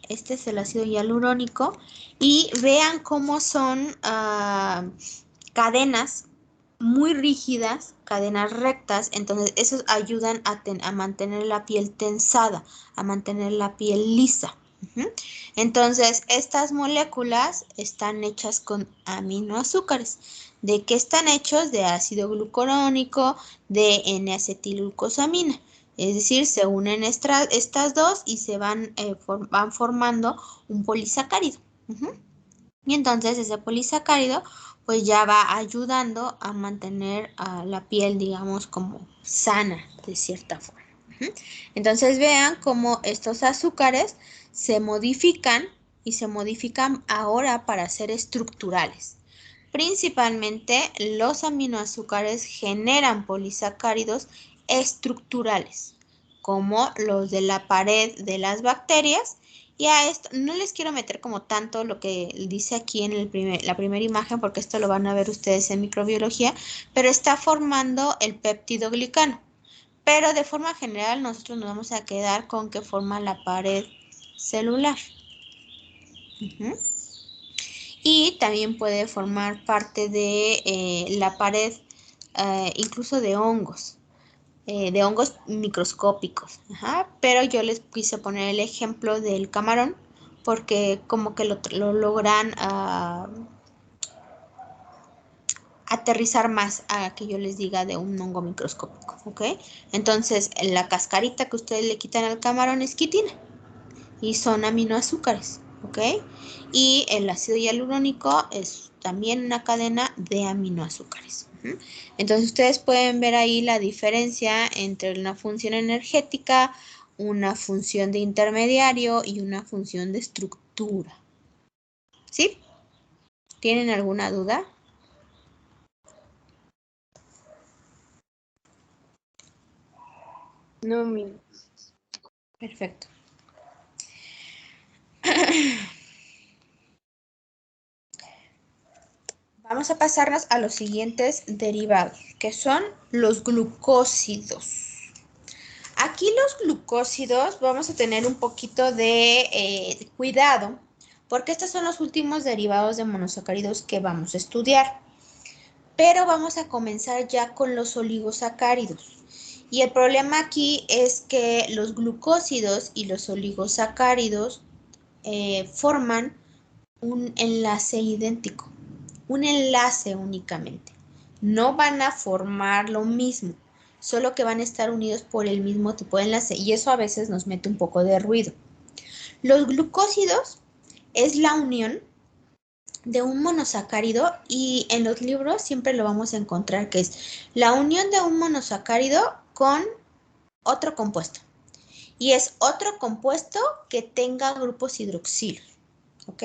es el ácido hialurónico, y vean cómo son cadenas muy rígidas, cadenas rectas. Entonces esos ayudan a mantener la piel tensada, a mantener la piel lisa. Entonces estas moléculas están hechas con aminoazúcares. ¿De qué están hechos? De ácido glucurónico, de N-acetilglucosamina. Es decir, se unen estas dos y se van formando un polisacárido. Y entonces ese polisacárido pues ya va ayudando a mantener a la piel, digamos, como sana de cierta forma. Entonces vean cómo estos azúcares se modifican y se modifican ahora para ser estructurales. Principalmente los aminoazúcares generan polisacáridos estructurales, como los de la pared de las bacterias. Y a esto no les quiero meter como tanto lo que dice aquí en la primera imagen, porque esto lo van a ver ustedes en microbiología, pero está formando el péptido glicano. Pero de forma general nosotros nos vamos a quedar con que forma la pared celular. Y también puede formar parte de la pared, incluso de hongos microscópicos. Pero yo les quise poner el ejemplo del camarón porque como que lo logran aterrizar más a que yo les diga de un hongo microscópico, ¿ok? Entonces, la cascarita que ustedes le quitan al camarón es quitina y son aminoazúcares, ¿ok? Y el ácido hialurónico es también una cadena de aminoazúcares. Entonces, ustedes pueden ver ahí la diferencia entre una función energética, una función de intermediario y una función de estructura. ¿Sí? ¿Tienen alguna duda? No, mi. Perfecto. Vamos a pasarnos a los siguientes derivados, que son los glucósidos. Aquí los glucósidos vamos a tener un poquito de cuidado, porque estos son los últimos derivados de monosacáridos que vamos a estudiar. Pero vamos a comenzar ya con los oligosacáridos. Y el problema aquí es que los glucósidos y los oligosacáridos forman un enlace idéntico, un enlace únicamente. No van a formar lo mismo, solo que van a estar unidos por el mismo tipo de enlace y eso a veces nos mete un poco de ruido. Los glucósidos es la unión de un monosacárido y en los libros siempre lo vamos a encontrar que es la unión de un monosacárido con otro compuesto. Y es otro compuesto que tenga grupos hidroxilos, ¿ok?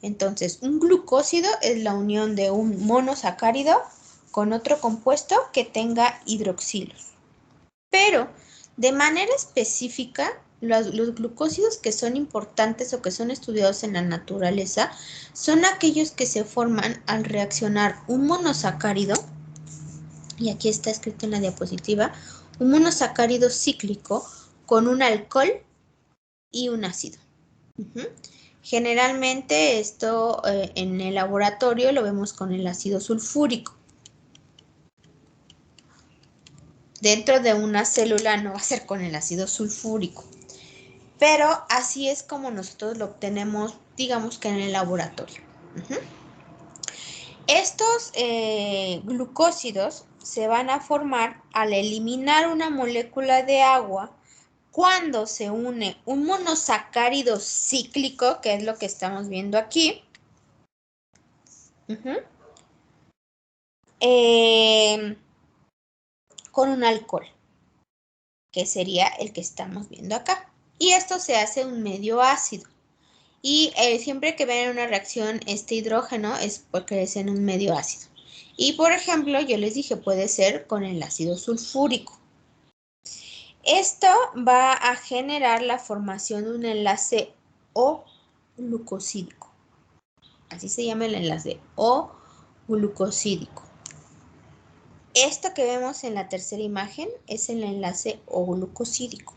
Entonces, un glucósido es la unión de un monosacárido con otro compuesto que tenga hidroxilos. Pero, de manera específica, los glucósidos que son importantes o que son estudiados en la naturaleza son aquellos que se forman al reaccionar un monosacárido, y aquí está escrito en la diapositiva, un monosacárido cíclico con un alcohol y un ácido. Generalmente esto en el laboratorio lo vemos con el ácido sulfúrico. Dentro de una célula no va a ser con el ácido sulfúrico, pero así es como nosotros lo obtenemos, digamos que en el laboratorio. Estos glucósidos se van a formar al eliminar una molécula de agua cuando se une un monosacárido cíclico, que es lo que estamos viendo aquí, con un alcohol, que sería el que estamos viendo acá. Y esto se hace un medio ácido. Y siempre que ven una reacción este hidrógeno es porque es en un medio ácido. Y por ejemplo, yo les dije, puede ser con el ácido sulfúrico. Esto va a generar la formación de un enlace O-glucosídico. Así se llama el enlace O-glucosídico. Esto que vemos en la tercera imagen es el enlace O-glucosídico.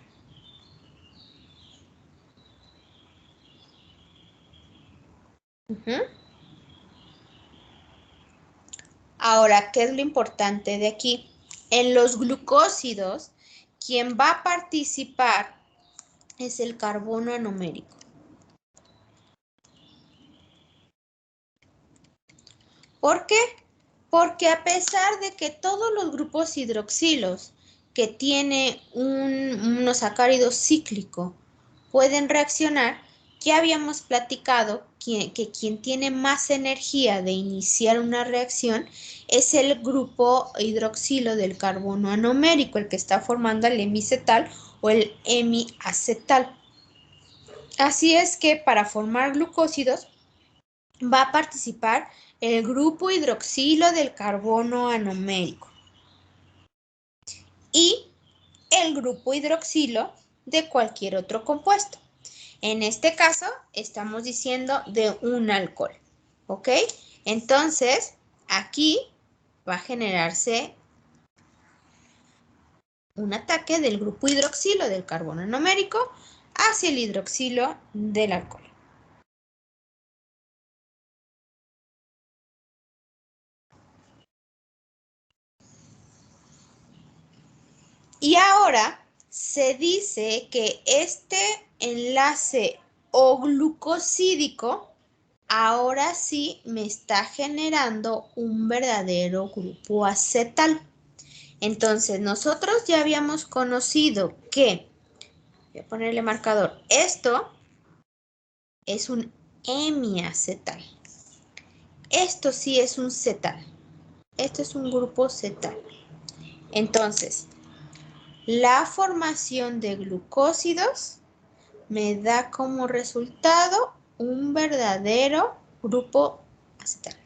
Ahora, ¿qué es lo importante de aquí? En los glucósidos, quien va a participar es el carbono anomérico. ¿Por qué? Porque a pesar de que todos los grupos hidroxilos que tiene un monosacárido cíclico pueden reaccionar, ya habíamos platicado que quien tiene más energía de iniciar una reacción es el grupo hidroxilo del carbono anomérico, el que está formando el hemicetal o el hemiacetal. Así es que para formar glucósidos va a participar el grupo hidroxilo del carbono anomérico y el grupo hidroxilo de cualquier otro compuesto. En este caso, estamos diciendo de un alcohol, ¿ok? Entonces, aquí va a generarse un ataque del grupo hidroxilo del carbono anomérico hacia el hidroxilo del alcohol. Y ahora se dice que este enlace O-glucosídico ahora sí me está generando un verdadero grupo acetal. Entonces, nosotros ya habíamos conocido que, voy a ponerle marcador, esto es un hemiacetal. Esto sí es un cetal. Esto es un grupo cetal. Entonces, la formación de glucósidos me da como resultado un verdadero grupo acetal.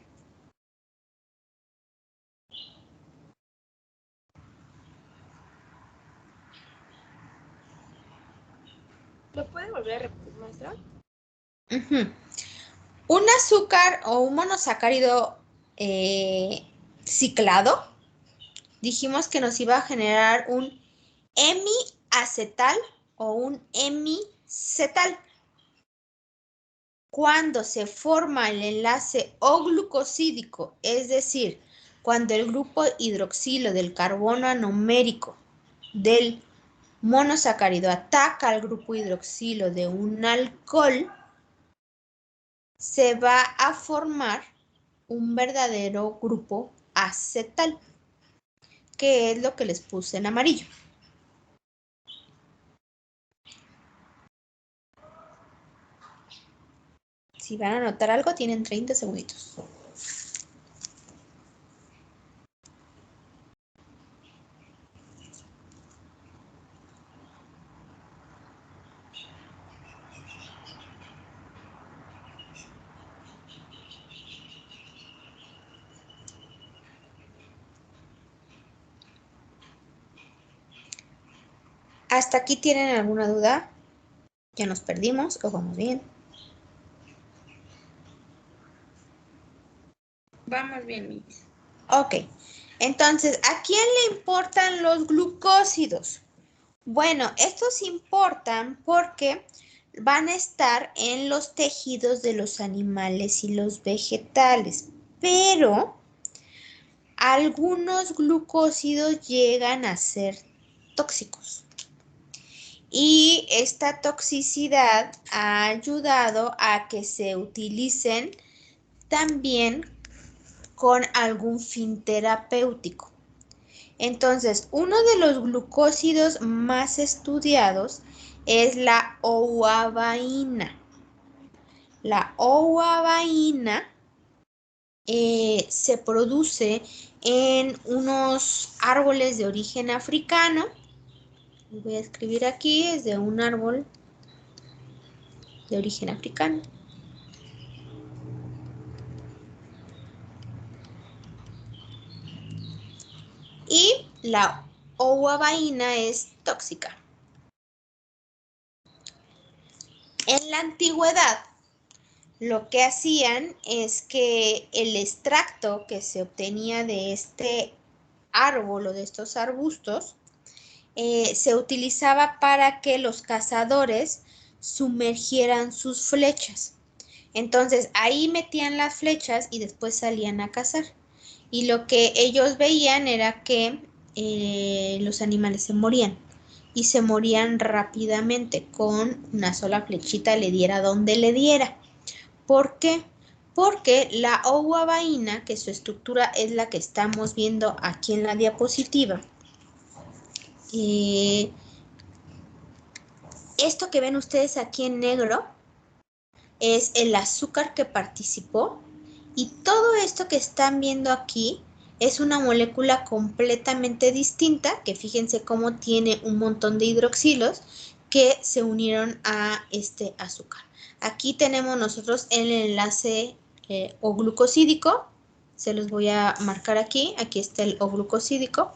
¿Lo puede volver a repetir, maestra? Un azúcar o un monosacárido ciclado, dijimos que nos iba a generar un hemiacetal o un hemicetal. Cuando se forma el enlace O-glucosídico, es decir, cuando el grupo hidroxilo del carbono anomérico del monosacárido ataca al grupo hidroxilo de un alcohol, se va a formar un verdadero grupo acetal, que es lo que les puse en amarillo. Si van a anotar algo, tienen 30 segunditos. ¿Hasta aquí tienen alguna duda? ¿Ya nos perdimos o vamos bien? Vamos bien, Miss. Ok, entonces, ¿a quién le importan los glucósidos? Bueno, estos importan porque van a estar en los tejidos de los animales y los vegetales, pero algunos glucósidos llegan a ser tóxicos. Y esta toxicidad ha ayudado a que se utilicen también con algún fin terapéutico. Entonces, uno de los glucósidos más estudiados es la ouabaína. La ouabaína se produce en unos árboles de origen africano. Voy a escribir aquí, es de un árbol de origen africano. Y la ouabaína es tóxica. En la antigüedad, lo que hacían es que el extracto que se obtenía de este árbol o de estos arbustos se utilizaba para que los cazadores sumergieran sus flechas. Entonces ahí metían las flechas y después salían a cazar. Y lo que ellos veían era que los animales se morían. Y se morían rápidamente, con una sola flechita le diera donde le diera. ¿Por qué? Porque la ouabaína, que su estructura es la que estamos viendo aquí en la diapositiva, esto que ven ustedes aquí en negro es el azúcar que participó, y todo esto que están viendo aquí es una molécula completamente distinta, que fíjense cómo tiene un montón de hidroxilos que se unieron a este azúcar. Aquí tenemos nosotros el enlace O-glucosídico, se los voy a marcar aquí está el O-glucosídico.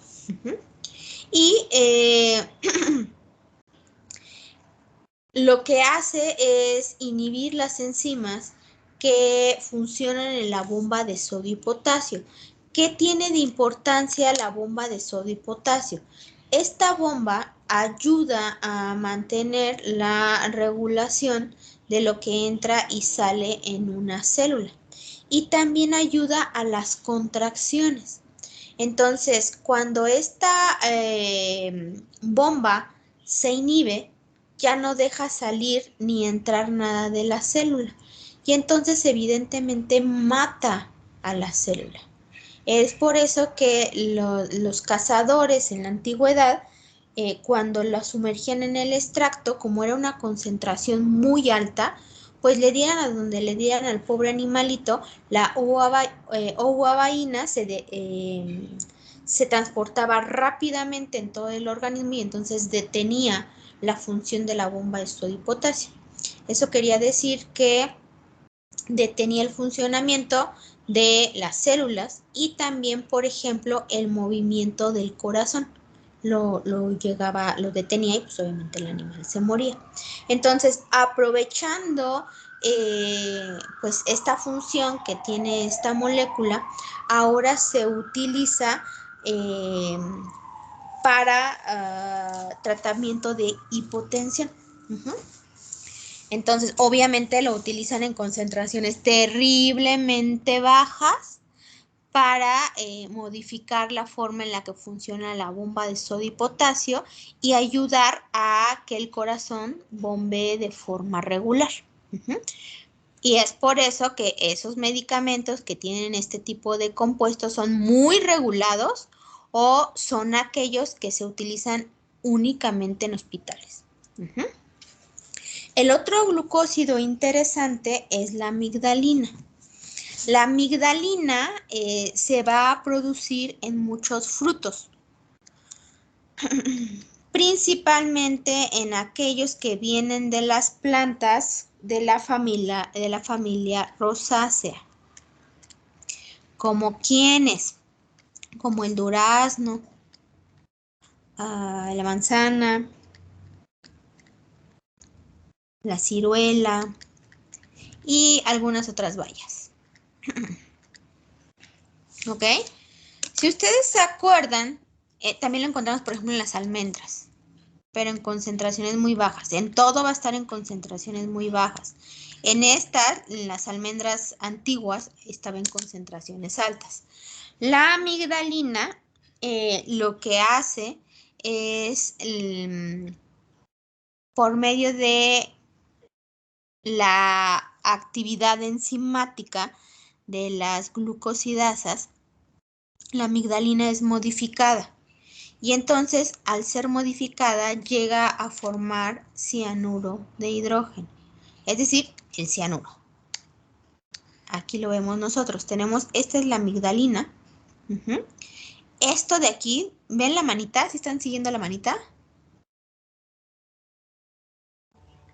Y lo que hace es inhibir las enzimas que funcionan en la bomba de sodio y potasio. ¿Qué tiene de importancia la bomba de sodio y potasio? Esta bomba ayuda a mantener la regulación de lo que entra y sale en una célula, y también ayuda a las contracciones. Entonces, cuando esta bomba se inhibe, ya no deja salir ni entrar nada de la célula, y entonces evidentemente mata a la célula. Es por eso que los cazadores en la antigüedad, cuando la sumergían en el extracto, como era una concentración muy alta, pues le dieran a donde le dieran al pobre animalito, la ovuabaína se transportaba rápidamente en todo el organismo, y entonces detenía la función de la bomba de sodio y potasio. Eso quería decir que detenía el funcionamiento de las células, y también, por ejemplo, el movimiento del corazón. Lo detenía, y pues obviamente el animal se moría. Entonces, aprovechando pues esta función que tiene esta molécula, ahora se utiliza para tratamiento de hipotensión. Entonces, obviamente lo utilizan en concentraciones terriblemente bajas para modificar la forma en la que funciona la bomba de sodio y potasio, y ayudar a que el corazón bombee de forma regular. Y es por eso que esos medicamentos que tienen este tipo de compuestos son muy regulados, o son aquellos que se utilizan únicamente en hospitales. El otro glucósido interesante es la amigdalina. La amigdalina se va a producir en muchos frutos, principalmente en aquellos que vienen de las plantas de la familia Rosaceae, como quienes, como el durazno, la manzana, la ciruela y algunas otras bayas. ¿Ok? Si ustedes se acuerdan, también lo encontramos, por ejemplo, en las almendras, pero en concentraciones muy bajas. En todo va a estar en concentraciones muy bajas. En las almendras antiguas, estaba en concentraciones altas. La amigdalina lo que hace es, por medio de la actividad enzimática de las glucosidasas, la amigdalina es modificada, y entonces, al ser modificada, llega a formar cianuro de hidrógeno, es decir, el cianuro. Aquí lo vemos nosotros. Esta es la amigdalina. Esto de aquí, ¿ven la manita? ¿Sí están siguiendo la manita?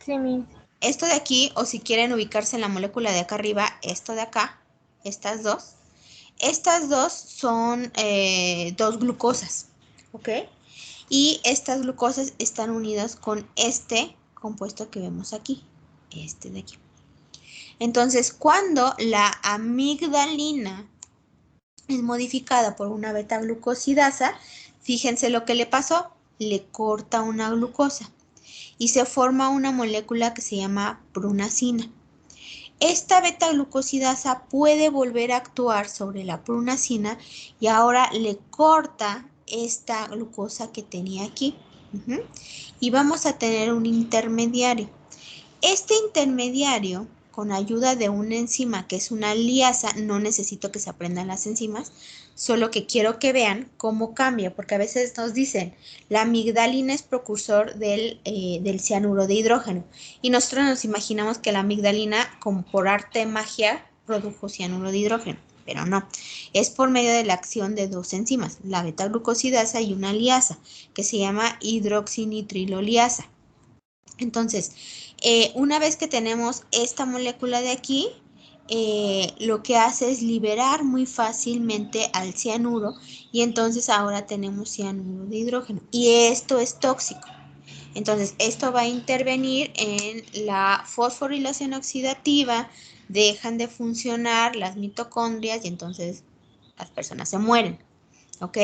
Sí, Miss. Esto de aquí, o si quieren ubicarse en la molécula de acá arriba, esto de acá, estas dos son dos glucosas, ¿ok? Y estas glucosas están unidas con este compuesto que vemos aquí, este de aquí. Entonces, cuando la amigdalina es modificada por una beta-glucosidasa, fíjense lo que le pasó, le corta una glucosa y se forma una molécula que se llama prunacina. Esta beta-glucosidasa puede volver a actuar sobre la prunacina, y ahora le corta esta glucosa que tenía aquí. Y vamos a tener un intermediario. Este intermediario con ayuda de una enzima que es una liasa. No necesito que se aprendan las enzimas, solo que quiero que vean cómo cambia, porque a veces nos dicen, la amigdalina es precursor del cianuro de hidrógeno, y nosotros nos imaginamos que la amigdalina, como por arte de magia, produjo cianuro de hidrógeno, pero no. Es por medio de la acción de dos enzimas, la beta-glucosidasa y una liasa, que se llama hidroxinitriloliasa. Entonces, una vez que tenemos esta molécula de aquí, lo que hace es liberar muy fácilmente al cianuro, y entonces ahora tenemos cianuro de hidrógeno, y esto es tóxico. Entonces, esto va a intervenir en la fosforilación oxidativa, dejan de funcionar las mitocondrias y entonces las personas se mueren, ¿ok?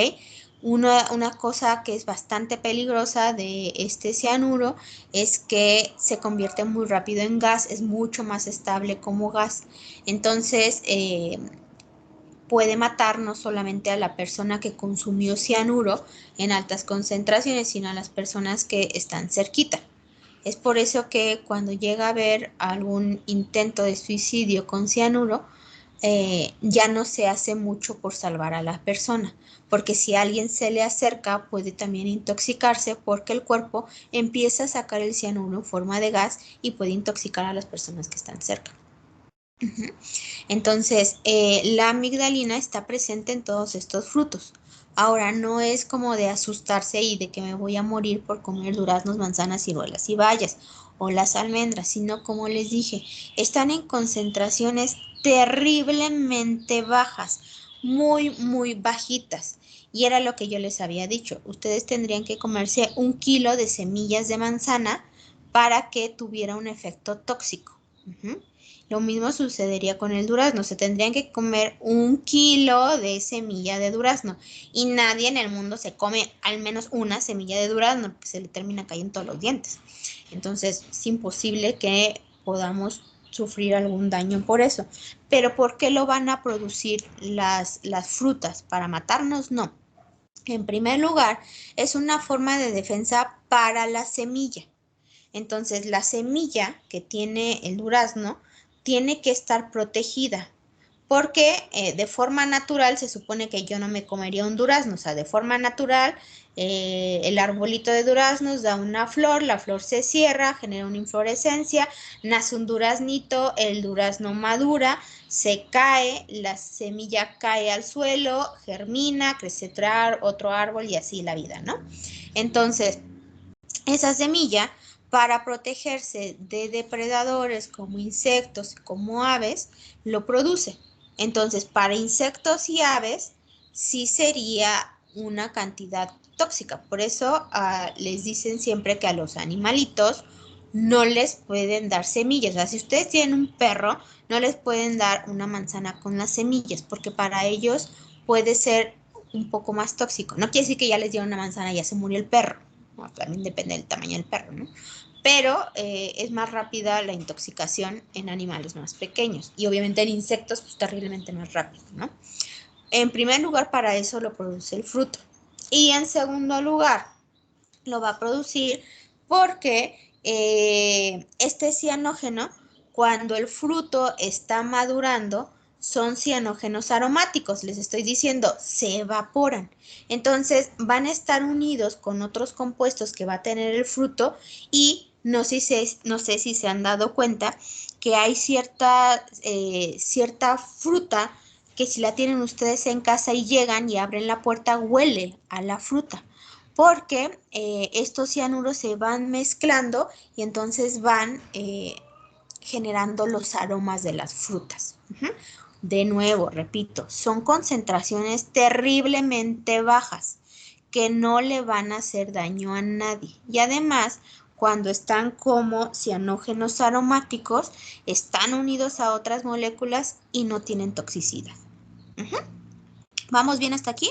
Una cosa que es bastante peligrosa de este cianuro es que se convierte muy rápido en gas, es mucho más estable como gas. Entonces, puede matar no solamente a la persona que consumió cianuro en altas concentraciones, sino a las personas que están cerquita. Es por eso que cuando llega a haber algún intento de suicidio con cianuro, ya no se hace mucho por salvar a la persona, porque si alguien se le acerca puede también intoxicarse, porque el cuerpo empieza a sacar el cianuro en forma de gas y puede intoxicar a las personas que están cerca. Entonces, la amigdalina está presente en todos estos frutos. Ahora, no es como de asustarse y de que me voy a morir por comer duraznos, manzanas, ciruelas y bayas o las almendras, sino, como les dije, están en concentraciones terriblemente bajas, muy, muy bajitas. Y era lo que yo les había dicho. Ustedes tendrían que comerse 1 kilo de semillas de manzana para que tuviera un efecto tóxico. Lo mismo sucedería con el durazno. Se tendrían que comer 1 kilo de semilla de durazno. Y nadie en el mundo se come al menos una semilla de durazno, porque se le termina cayendo todos los dientes. Entonces, es imposible que podamos sufrir algún daño por eso. Pero ¿por qué lo van a producir las frutas? ¿Para matarnos? No. En primer lugar, es una forma de defensa para la semilla. Entonces, la semilla que tiene el durazno tiene que estar protegida, porque de forma natural se supone que yo no me comería un durazno. O sea, de forma natural, el arbolito de duraznos da una flor, la flor se cierra, genera una inflorescencia, nace un duraznito, el durazno madura, se cae, la semilla cae al suelo, germina, crece otro árbol y así la vida, ¿no? Entonces, esa semilla, para protegerse de depredadores como insectos, como aves, lo produce. Entonces, para insectos y aves, sí sería una cantidad tóxica. Por eso les dicen siempre que a los animalitos no les pueden dar semillas. O sea, si ustedes tienen un perro, no les pueden dar una manzana con las semillas, porque para ellos puede ser un poco más tóxico. No quiere decir que ya les dieron una manzana y ya se murió el perro. No, también depende del tamaño del perro, ¿no? Pero es más rápida la intoxicación en animales más pequeños, y obviamente en insectos pues terriblemente más rápido, ¿no? En primer lugar, para eso lo produce el fruto, y en segundo lugar lo va a producir porque este cianógeno, cuando el fruto está madurando, son cianógenos aromáticos, les estoy diciendo, se evaporan. Entonces van a estar unidos con otros compuestos que va a tener el fruto, y no sé si se han dado cuenta que hay cierta fruta que si la tienen ustedes en casa y llegan y abren la puerta, huele a la fruta, porque estos cianuros se van mezclando y entonces van generando los aromas de las frutas. De nuevo, repito, son concentraciones terriblemente bajas que no le van a hacer daño a nadie. Y además, cuando están como cianógenos aromáticos, están unidos a otras moléculas y no tienen toxicidad. ¿Vamos bien hasta aquí?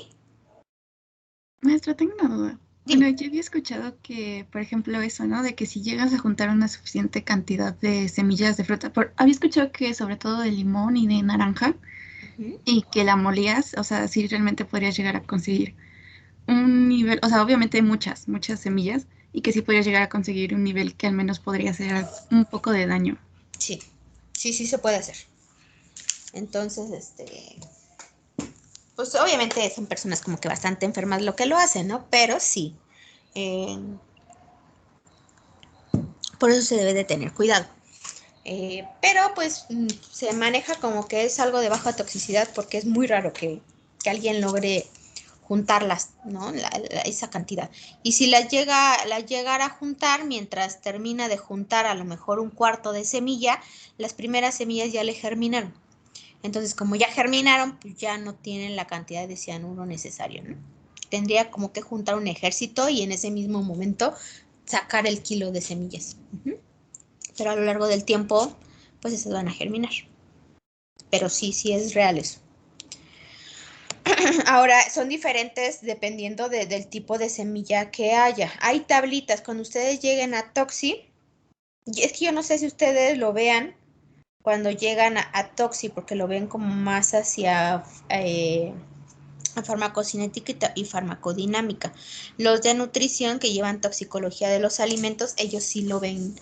Maestra, tengo una duda. Bueno, yo había escuchado que, por ejemplo, eso, ¿no? De que si llegas a juntar una suficiente cantidad de semillas de fruta, había escuchado que sobre todo de limón y de naranja, y que la molías, o sea, sí realmente podrías llegar a conseguir un nivel, o sea, obviamente muchas semillas, y que sí podrías llegar a conseguir un nivel que al menos podría hacer un poco de daño. Sí. Sí, sí se puede hacer. Entonces, pues obviamente son personas como que bastante enfermas lo que lo hacen, ¿no? Pero sí. Por eso se debe de tener cuidado. Pero pues se maneja como que es algo de baja toxicidad porque es muy raro que alguien logre juntarlas, ¿no? Esa cantidad. Y si las llegara a juntar, mientras termina de juntar a lo mejor un cuarto de semilla, las primeras semillas ya le germinaron. Entonces, como ya germinaron, pues ya no tienen la cantidad de cianuro necesario, ¿no? Tendría como que juntar un ejército y en ese mismo momento sacar el kilo de semillas. Pero a lo largo del tiempo, pues esas van a germinar. Pero sí, sí es real eso. Ahora, son diferentes dependiendo del tipo de semilla que haya. Hay tablitas, cuando ustedes lleguen a Toxi, es que yo no sé si ustedes lo vean cuando llegan a Toxi, porque lo ven como más hacia a farmacocinética y farmacodinámica. Los de nutrición que llevan toxicología de los alimentos, ellos sí lo ven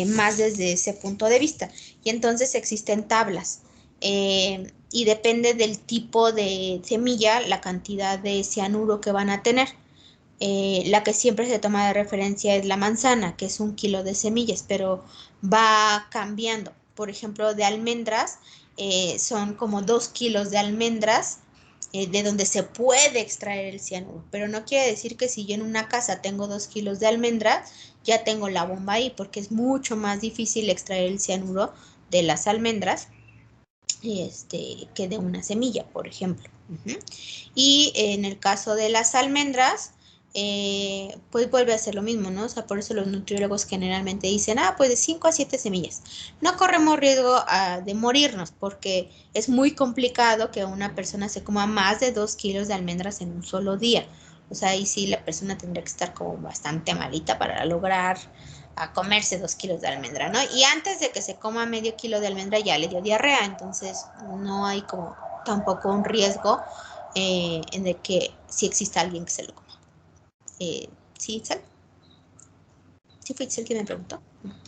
más desde ese punto de vista. Y entonces existen tablas. Y depende del tipo de semilla, la cantidad de cianuro que van a tener. La que siempre se toma de referencia es la manzana, que es 1 kilo de semillas, pero va cambiando. Por ejemplo, de almendras, son como 2 kilos de almendras, de donde se puede extraer el cianuro. Pero no quiere decir que si yo en una casa tengo 2 kilos de almendras, ya tengo la bomba ahí, porque es mucho más difícil extraer el cianuro de las almendras que de una semilla, por ejemplo. Y en el caso de las almendras, pues vuelve a ser lo mismo, ¿no? O sea, por eso los nutriólogos generalmente dicen, pues de 5 a 7 semillas. No corremos riesgo de morirnos porque es muy complicado que una persona se coma más de 2 kilos de almendras en un solo día. O sea, ahí sí la persona tendría que estar como bastante malita para lograr a comerse 2 kilos de almendra, ¿no? Y antes de que se coma medio kilo de almendra ya le dio diarrea, entonces no hay como tampoco un riesgo en el que sí exista alguien que se lo coma. ¿Sí, Itzel? ¿Sí fue Itzel quien me preguntó?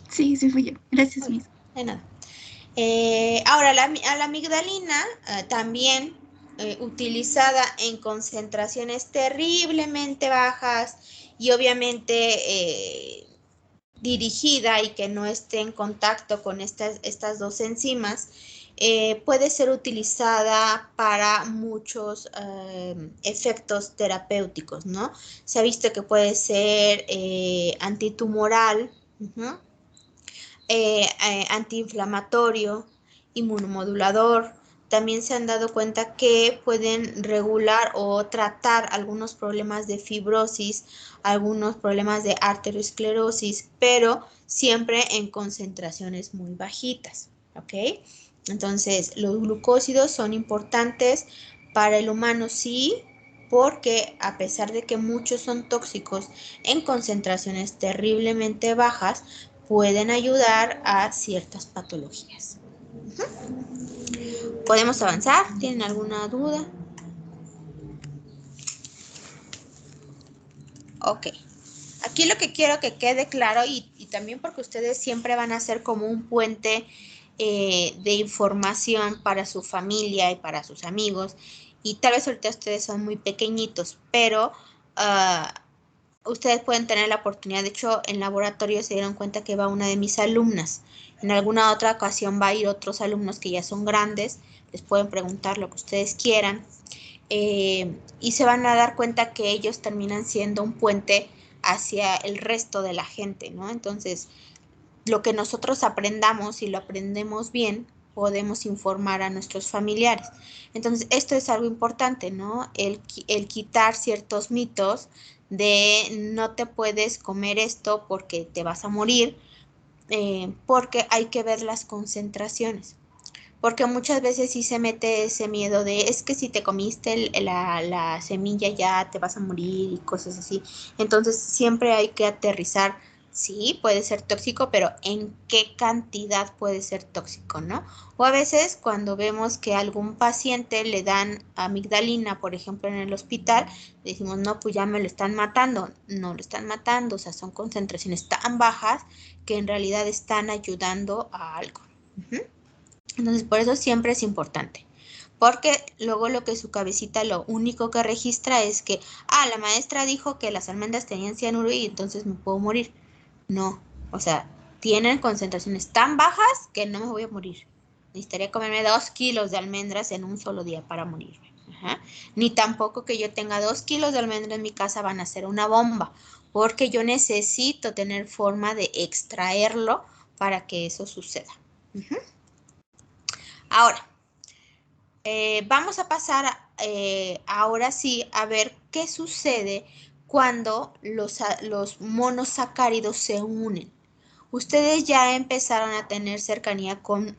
Sí, sí fui yo. Gracias, Miss. De nada. Ahora, a la amigdalina también utilizada en concentraciones terriblemente bajas y obviamente dirigida y que no esté en contacto con estas dos enzimas, puede ser utilizada para muchos efectos terapéuticos, ¿no? Se ha visto que puede ser antitumoral, antiinflamatorio, inmunomodulador. También se han dado cuenta que pueden regular o tratar algunos problemas de fibrosis, algunos problemas de arteriosclerosis, pero siempre en concentraciones muy bajitas, ¿ok? Entonces, los glucósidos son importantes para el humano, sí, porque a pesar de que muchos son tóxicos en concentraciones terriblemente bajas, pueden ayudar a ciertas patologías. ¿Podemos avanzar? ¿Tienen alguna duda? Ok. Aquí lo que quiero que quede claro y también porque ustedes siempre van a ser como un puente de información para su familia y para sus amigos y tal vez ahorita ustedes son muy pequeñitos, pero ustedes pueden tener la oportunidad, de hecho en laboratorio se dieron cuenta que va una de mis alumnas, en alguna otra ocasión va a ir otros alumnos que ya son grandes, les pueden preguntar lo que ustedes quieran y se van a dar cuenta que ellos terminan siendo un puente hacia el resto de la gente, ¿no? Entonces, lo que nosotros aprendamos y lo aprendemos bien, podemos informar a nuestros familiares. Entonces, esto es algo importante, ¿no? El quitar ciertos mitos de no te puedes comer esto porque te vas a morir, porque hay que ver las concentraciones. Porque muchas veces sí se mete ese miedo de es que si te comiste la semilla ya te vas a morir y cosas así. Entonces siempre hay que aterrizar, sí, puede ser tóxico, pero ¿en qué cantidad puede ser tóxico, no? O a veces cuando vemos que a algún paciente le dan amigdalina, por ejemplo, en el hospital, decimos, no, pues ya me lo están matando. No lo están matando, o sea, son concentraciones tan bajas que en realidad están ayudando a algo. Entonces, por eso siempre es importante. Porque luego lo que su cabecita lo único que registra es que, la maestra dijo que las almendras tenían cianuro y entonces me puedo morir. No, o sea, tienen concentraciones tan bajas que no me voy a morir. Necesitaría comerme 2 kilos de almendras en un solo día para morirme. Ajá. Ni tampoco que yo tenga 2 kilos de almendras en mi casa van a ser una bomba, porque yo necesito tener forma de extraerlo para que eso suceda. Ahora, vamos a pasar ahora sí a ver qué sucede cuando los monosacáridos se unen. Ustedes ya empezaron a tener cercanía con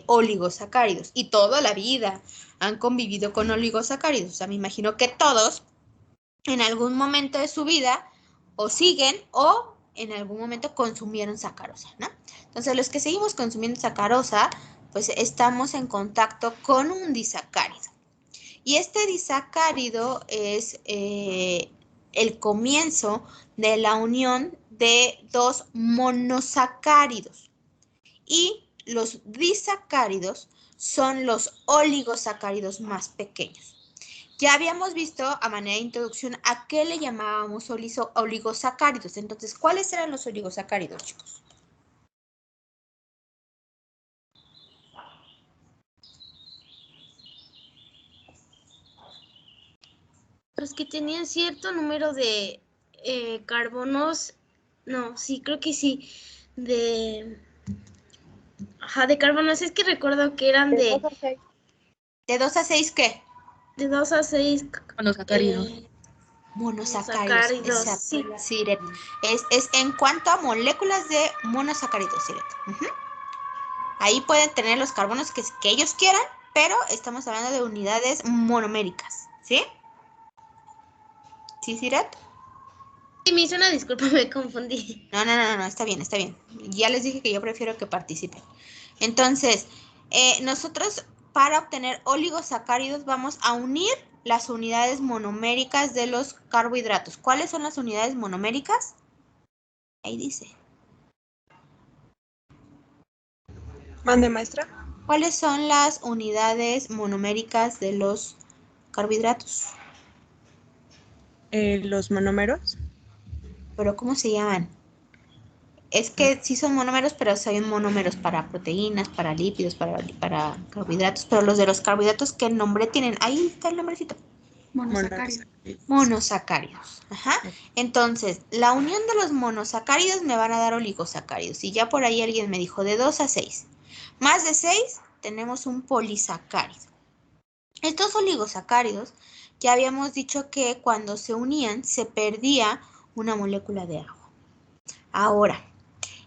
oligosacáridos y toda la vida han convivido con oligosacáridos. O sea, me imagino que todos en algún momento de su vida o siguen o en algún momento consumieron sacarosa, ¿no? Entonces, los que seguimos consumiendo sacarosa, pues estamos en contacto con un disacárido. Y este disacárido es el comienzo de la unión de 2 monosacáridos. Y los disacáridos son los oligosacáridos más pequeños. Ya habíamos visto a manera de introducción a qué le llamábamos oligosacáridos. Entonces, ¿cuáles eran los oligosacáridos, chicos? Los que tenían cierto número de carbonos, no, sí, creo que sí, de carbonos, es que recuerdo que eran De 2 a 6. ¿De 2 a 6 qué? De 2 a 6 Monosacáridos. Monosacáridos, sí. Siret. Es en cuanto a moléculas de monosacáridos, Siret. Ahí pueden tener los carbonos que ellos quieran, pero estamos hablando de unidades monoméricas, ¿sí? ¿Sí, Siret? Sí, me hizo una disculpa, me confundí. No, está bien, está bien. Ya les dije que yo prefiero que participen. Entonces, nosotros para obtener oligosacáridos vamos a unir las unidades monoméricas de los carbohidratos. ¿Cuáles son las unidades monoméricas? Ahí dice. ¿Mande, maestra? ¿Cuáles son las unidades monoméricas de los carbohidratos? Los monómeros. ¿Pero cómo se llaman? Es que sí son monómeros, pero son monómeros para proteínas, para lípidos, para carbohidratos. Pero los de los carbohidratos, ¿qué nombre tienen? Ahí está el nombrecito. Monosacáridos. Monosacáridos. Ajá. Entonces, la unión de los monosacáridos me van a dar oligosacáridos. Y ya por ahí alguien me dijo de 2 a 6. Más de 6 tenemos un polisacárido. Estos oligosacáridos ya habíamos dicho que cuando se unían se perdía una molécula de agua. Ahora,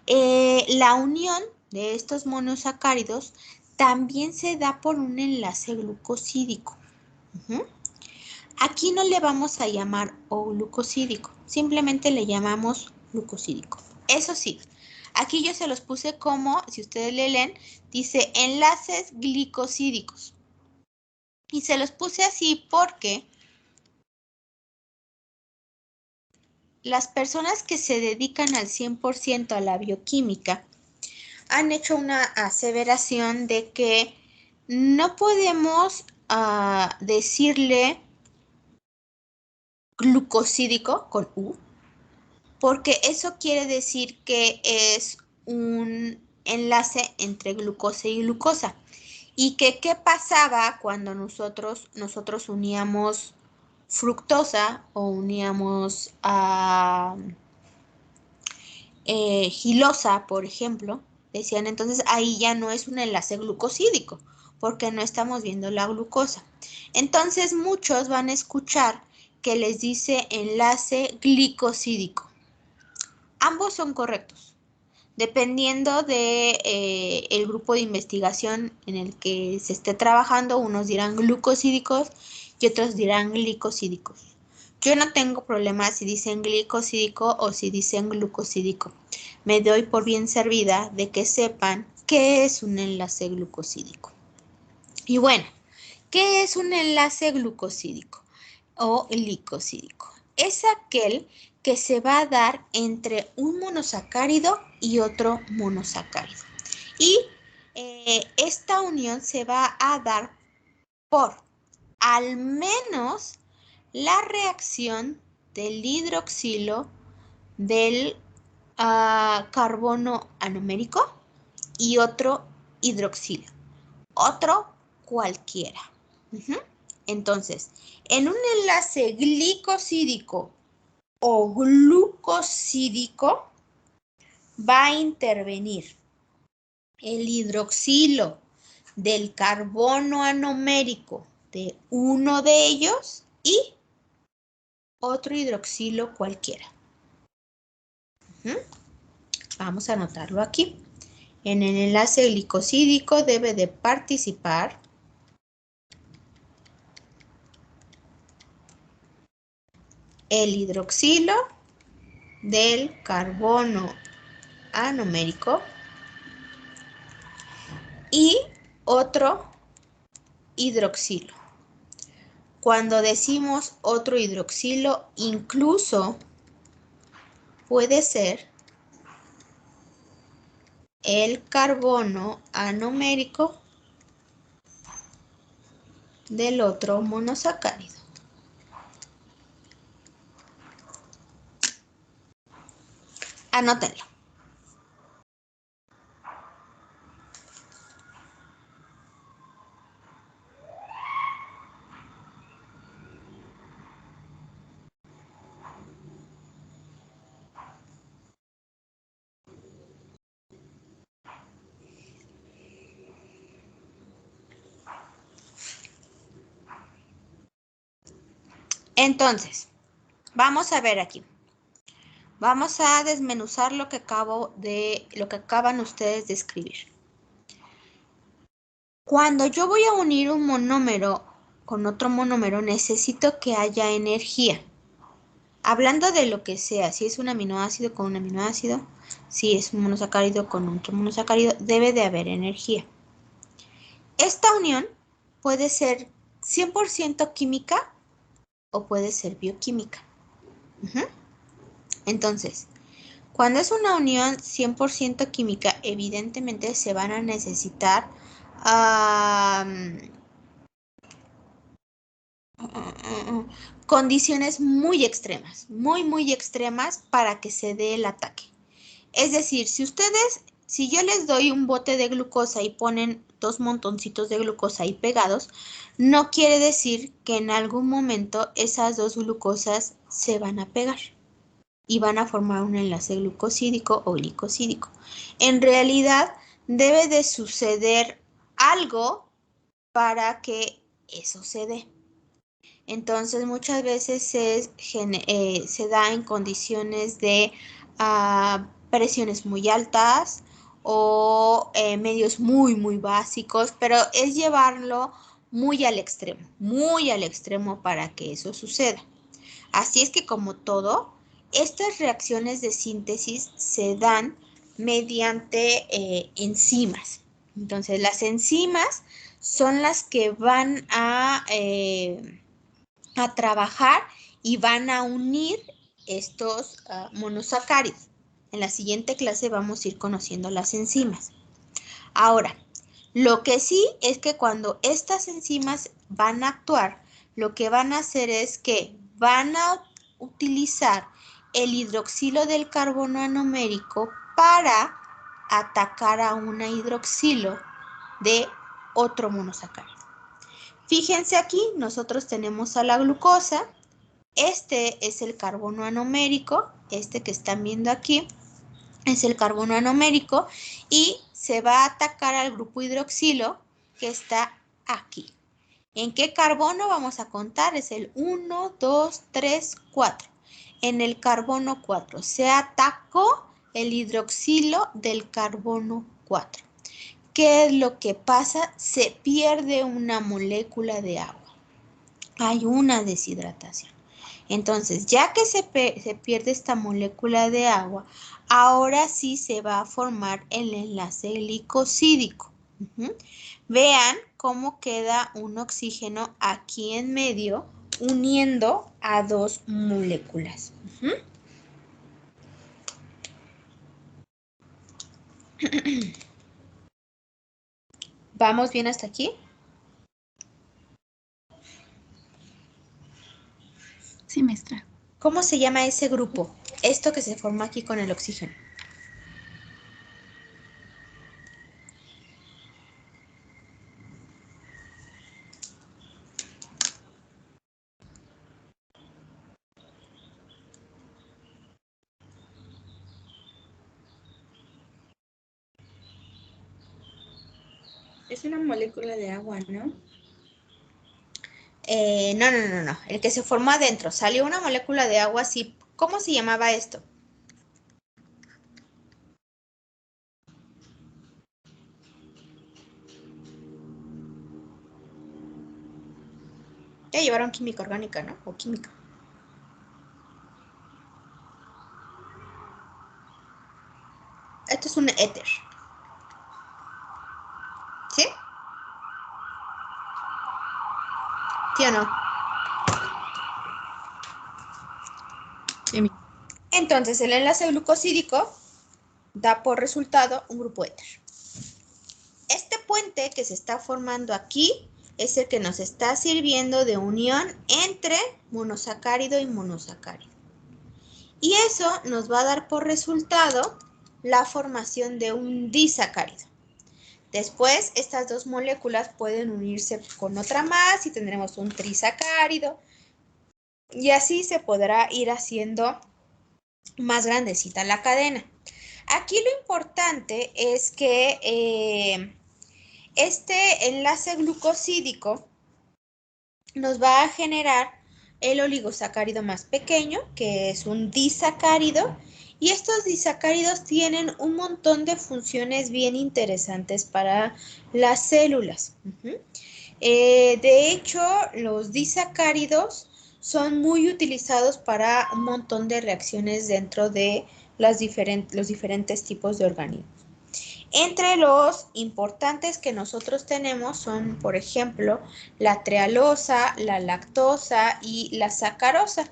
la unión de estos monosacáridos también se da por un enlace glucosídico. Aquí no le vamos a llamar O-glucosídico, simplemente le llamamos glucosídico. Eso sí, aquí yo se los puse como, si ustedes le leen, dice enlaces glicosídicos. Y se los puse así porque las personas que se dedican al 100% a la bioquímica han hecho una aseveración de que no podemos decirle glucosídico con U, porque eso quiere decir que es un enlace entre glucosa y glucosa. Y que qué pasaba cuando nosotros uníamos fructosa o uníamos gilosa, por ejemplo, decían entonces ahí ya no es un enlace glucosídico, porque no estamos viendo la glucosa. Entonces muchos van a escuchar que les dice enlace glicosídico. Ambos son correctos, dependiendo de el grupo de investigación en el que se esté trabajando. Unos dirán glucosídicos y otros dirán glicosídicos. Yo no tengo problema si dicen glicosídico o si dicen glucosídico. Me doy por bien servida de que sepan qué es un enlace glucosídico. Y bueno, ¿qué es un enlace glucosídico o glicosídico? Es aquel que se va a dar entre un monosacárido y otro monosacárido. Y esta unión se va a dar por al menos la reacción del hidroxilo del carbono anomérico y otro hidroxilo, otro cualquiera. Entonces, en un enlace glicosídico o glucosídico va a intervenir el hidroxilo del carbono anomérico de uno de ellos y otro hidroxilo cualquiera. Vamos a anotarlo aquí. En el enlace glicosídico debe de participar el hidroxilo del carbono anomérico y otro hidroxilo. Cuando decimos otro hidroxilo, incluso puede ser el carbono anomérico del otro monosacárido. Anótenlo. Entonces, vamos a ver aquí. Vamos a desmenuzar lo que acaban ustedes de escribir. Cuando yo voy a unir un monómero con otro monómero, necesito que haya energía. Hablando de lo que sea, si es un aminoácido con un aminoácido, si es un monosacárido con otro monosacárido, debe de haber energía. Esta unión puede ser 100% química o puede ser bioquímica. Entonces, cuando es una unión 100% química, evidentemente se van a necesitar condiciones muy extremas, muy extremas para que se dé el ataque. Es decir, si yo les doy un bote de glucosa y ponen 2 montoncitos de glucosa ahí pegados, no quiere decir que en algún momento esas 2 glucosas se van a pegar y van a formar un enlace glucosídico o glicosídico. En realidad, debe de suceder algo para que eso se dé. Entonces, muchas veces se da en condiciones de presiones muy altas o medios muy básicos, pero es llevarlo muy al extremo para que eso suceda. Así es que, como todo, estas reacciones de síntesis se dan mediante enzimas. Entonces, las enzimas son las que van a trabajar y van a unir estos monosacáridos. En la siguiente clase vamos a ir conociendo las enzimas. Ahora, lo que sí es que cuando estas enzimas van a actuar, lo que van a hacer es que van a utilizar el hidroxilo del carbono anomérico para atacar a un hidroxilo de otro monosacárido. Fíjense aquí, nosotros tenemos a la glucosa, este es el carbono anomérico, este que están viendo aquí es el carbono anomérico y se va a atacar al grupo hidroxilo que está aquí. ¿En qué carbono vamos a contar? Es el 1, 2, 3, 4. En el carbono 4 se atacó el hidroxilo del carbono 4. ¿Qué es lo que pasa? Se pierde una molécula de agua. Hay una deshidratación. Entonces, ya que se pierde esta molécula de agua, ahora sí se va a formar el enlace glicosídico. Vean cómo queda un oxígeno aquí en medio uniendo a 2 moléculas. ¿Vamos bien hasta aquí? Sí, maestra. ¿Cómo se llama ese grupo? Esto que se forma aquí con el oxígeno. Es una molécula de agua, ¿no? No. El que se formó adentro. Salió una molécula de agua así. ¿Cómo se llamaba esto? Ya llevaron química orgánica, ¿no? O química. Esto es un éter. ¿Sí? ¿Sí o no? Sí. Entonces, el enlace glucosídico da por resultado un grupo éter. Este puente que se está formando aquí es el que nos está sirviendo de unión entre monosacárido y monosacárido. Y eso nos va a dar por resultado la formación de un disacárido. Después, estas dos moléculas pueden unirse con otra más y tendremos un trisacárido. Y así se podrá ir haciendo más grandecita la cadena. Aquí lo importante es que este enlace glucosídico nos va a generar el oligosacárido más pequeño, que es un disacárido, y estos disacáridos tienen un montón de funciones bien interesantes para las células. De hecho, los disacáridos son muy utilizados para un montón de reacciones dentro de los diferentes tipos de organismos. Entre los importantes que nosotros tenemos son, por ejemplo, la trealosa, la lactosa y la sacarosa,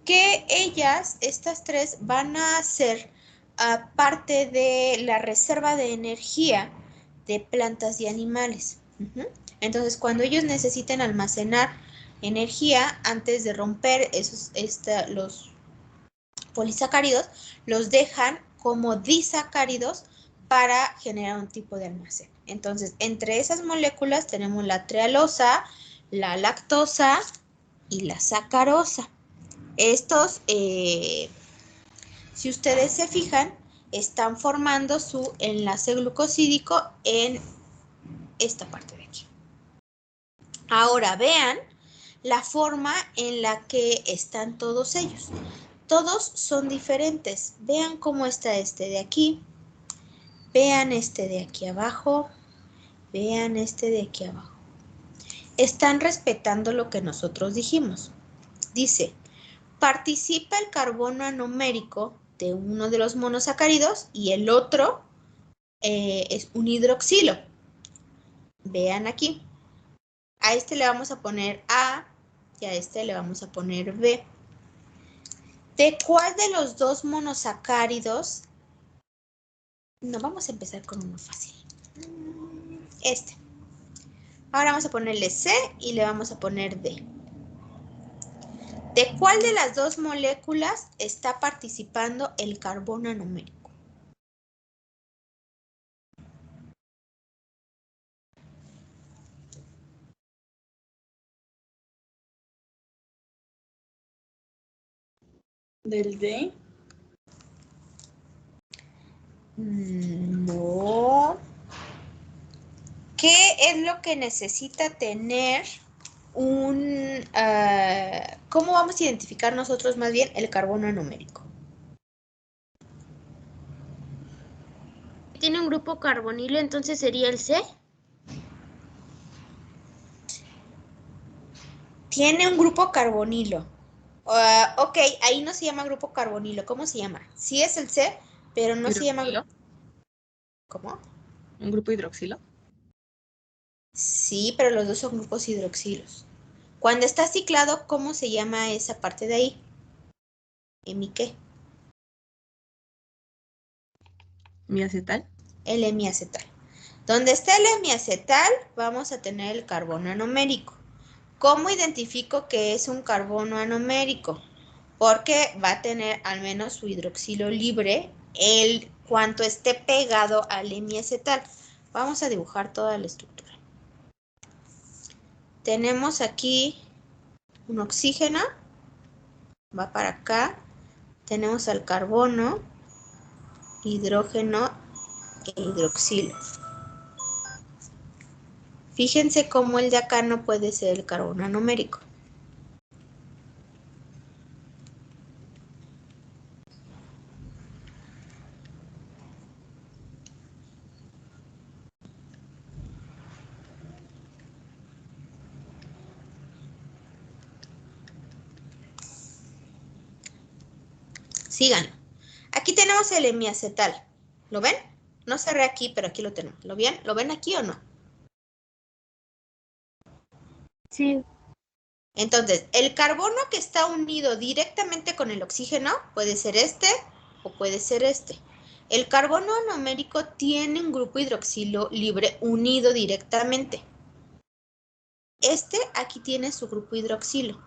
que estas tres, van a ser parte de la reserva de energía de plantas y animales. Entonces, cuando ellos necesiten almacenar energía antes de romper los polisacáridos, los dejan como disacáridos para generar un tipo de almacén. Entonces, entre esas moléculas tenemos la trealosa, la lactosa y la sacarosa. Estos, si ustedes se fijan, están formando su enlace glucosídico en esta parte de aquí. Ahora vean la forma en la que están todos ellos. Todos son diferentes. Vean cómo está este de aquí. Vean este de aquí abajo. Vean este de aquí abajo. Están respetando lo que nosotros dijimos. Dice, participa el carbono anomérico de uno de los monosacáridos y el otro es un hidroxilo. Vean aquí. A este le vamos a poner A y a este le vamos a poner B. ¿De cuál de los dos monosacáridos? No, vamos a empezar con uno fácil. Este. Ahora vamos a ponerle C y le vamos a poner D. ¿De cuál de las dos moléculas está participando el carbono anomérico? ¿Del D? No. ¿Qué es lo que necesita tener ¿cómo vamos a identificar nosotros más bien el carbono anomérico? Tiene un grupo carbonilo, entonces sería el C. Tiene un grupo carbonilo. Ok, ahí no se llama grupo carbonilo. ¿Cómo se llama? Sí es el C, pero no se llama grupo. ¿Cómo? ¿Un grupo hidroxilo? Sí, pero los dos son grupos hidroxilos. Cuando está ciclado, ¿cómo se llama esa parte de ahí? ¿Hemi-qué? ¿Mi acetal? El hemiacetal. Donde está el hemiacetal, vamos a tener el carbono anomérico. ¿Cómo identifico que es un carbono anomérico? Porque va a tener al menos su hidroxilo libre cuanto esté pegado al hemiacetal. Vamos a dibujar toda la estructura. Tenemos aquí un oxígeno, va para acá. Tenemos al carbono, hidrógeno e hidroxilo. Fíjense cómo el de acá no puede ser el carbono anomérico. Síganlo. Aquí tenemos el hemiacetal. ¿Lo ven? No cerré aquí, pero aquí lo tenemos. ¿Lo ven aquí o no? Sí. Entonces, el carbono que está unido directamente con el oxígeno puede ser este o puede ser este. El carbono anomérico tiene un grupo hidroxilo libre unido directamente. Este aquí tiene su grupo hidroxilo.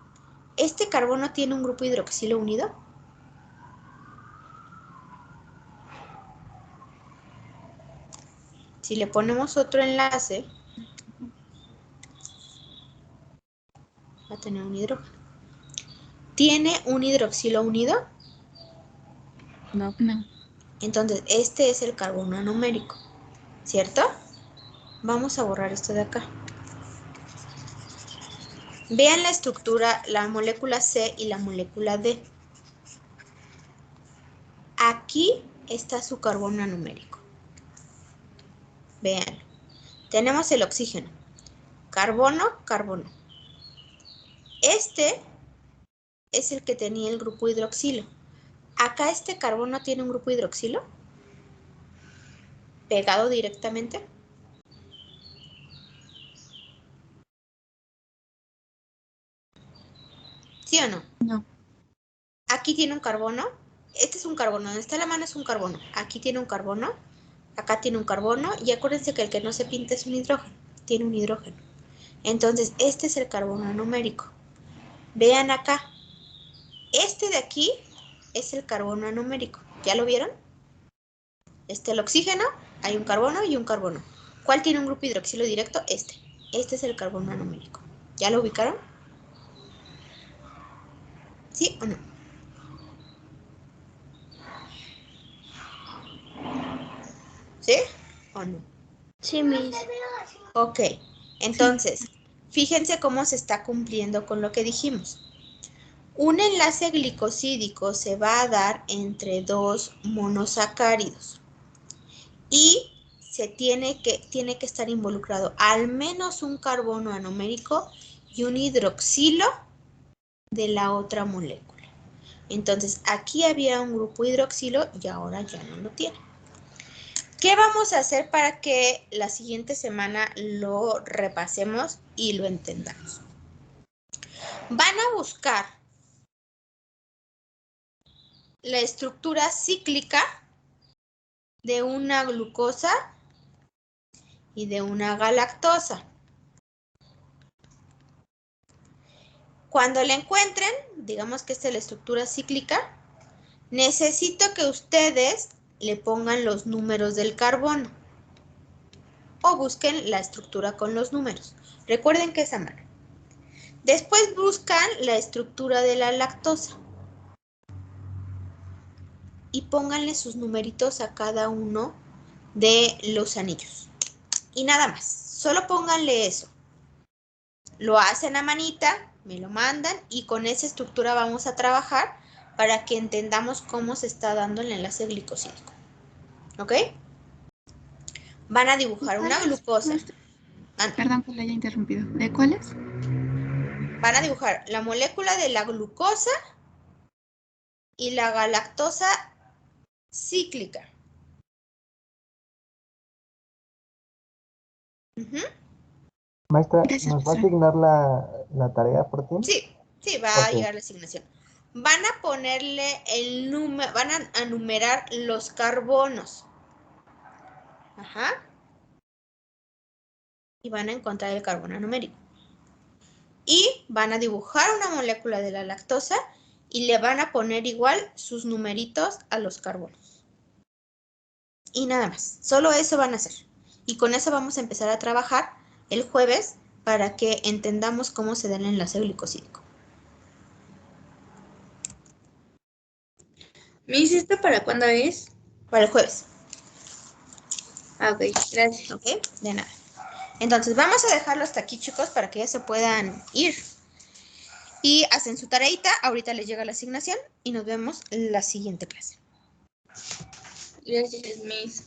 ¿Este carbono tiene un grupo hidroxilo unido? Si le ponemos otro enlace, va a tener un hidrógeno. ¿Tiene un hidroxilo unido? No. No. Entonces, este es el carbono anomérico, ¿cierto? Vamos a borrar esto de acá. Vean la estructura, la molécula C y la molécula D. Aquí está su carbono anomérico. Vean. Tenemos el oxígeno. Carbono, carbono. Este es el que tenía el grupo hidroxilo. Acá este carbono tiene un grupo hidroxilo pegado directamente. ¿Sí o no? No. Aquí tiene un carbono. Este es un carbono. Donde está la mano es un carbono. Aquí tiene un carbono. Acá tiene un carbono. Y acuérdense que el que no se pinta es un hidrógeno. Tiene un hidrógeno. Entonces, este es el carbono anomérico. Vean acá. Este de aquí es el carbono anomérico. ¿Ya lo vieron? Este es el oxígeno. Hay un carbono y un carbono. ¿Cuál tiene un grupo hidroxilo directo? Este. Este es el carbono anomérico. ¿Ya lo ubicaron? ¿Sí o no? ¿Sí o no? Sí, Miss. Ok, entonces, fíjense cómo se está cumpliendo con lo que dijimos. Un enlace glicosídico se va a dar entre dos monosacáridos y tiene que estar involucrado al menos un carbono anomérico y un hidroxilo de la otra molécula. Entonces, aquí había un grupo hidroxilo y ahora ya no lo tiene. ¿Qué vamos a hacer para que la siguiente semana lo repasemos y lo entendamos? Van a buscar la estructura cíclica de una glucosa y de una galactosa. Cuando la encuentren, digamos que esta es la estructura cíclica, necesito que ustedes le pongan los números del carbono o busquen la estructura con los números. Recuerden que es a mano. Después buscan la estructura de la lactosa y pónganle sus numeritos a cada uno de los anillos. Y nada más, solo pónganle eso. Lo hacen a manita, me lo mandan y con esa estructura vamos a trabajar para que entendamos cómo se está dando el enlace glicosídico. ¿Ok? Van a dibujar una glucosa. Perdón que lo haya interrumpido. ¿De cuáles? Van a dibujar la molécula de la glucosa y la galactosa cíclica. Maestra, Gracias, ¿nos va a profesor. asignar la tarea por ti? Sí, va a llegar la asignación. Van a ponerle el número, van a numerar los carbonos. Ajá. y van a encontrar el carbono numérico. Y van a dibujar una molécula de la lactosa y le van a poner igual sus numeritos a los carbonos. Y nada más, solo eso van a hacer. Y con eso vamos a empezar a trabajar el jueves para que entendamos cómo se da el enlace glicosídico. ¿Miss, esto para cuándo es? Para el jueves. Ah, ok, gracias. Ok, de nada. Entonces vamos a dejarlo hasta aquí, chicos, para que ya se puedan ir. Y hacen su tareita, ahorita les llega la asignación y nos vemos en la siguiente clase. Gracias, Miss.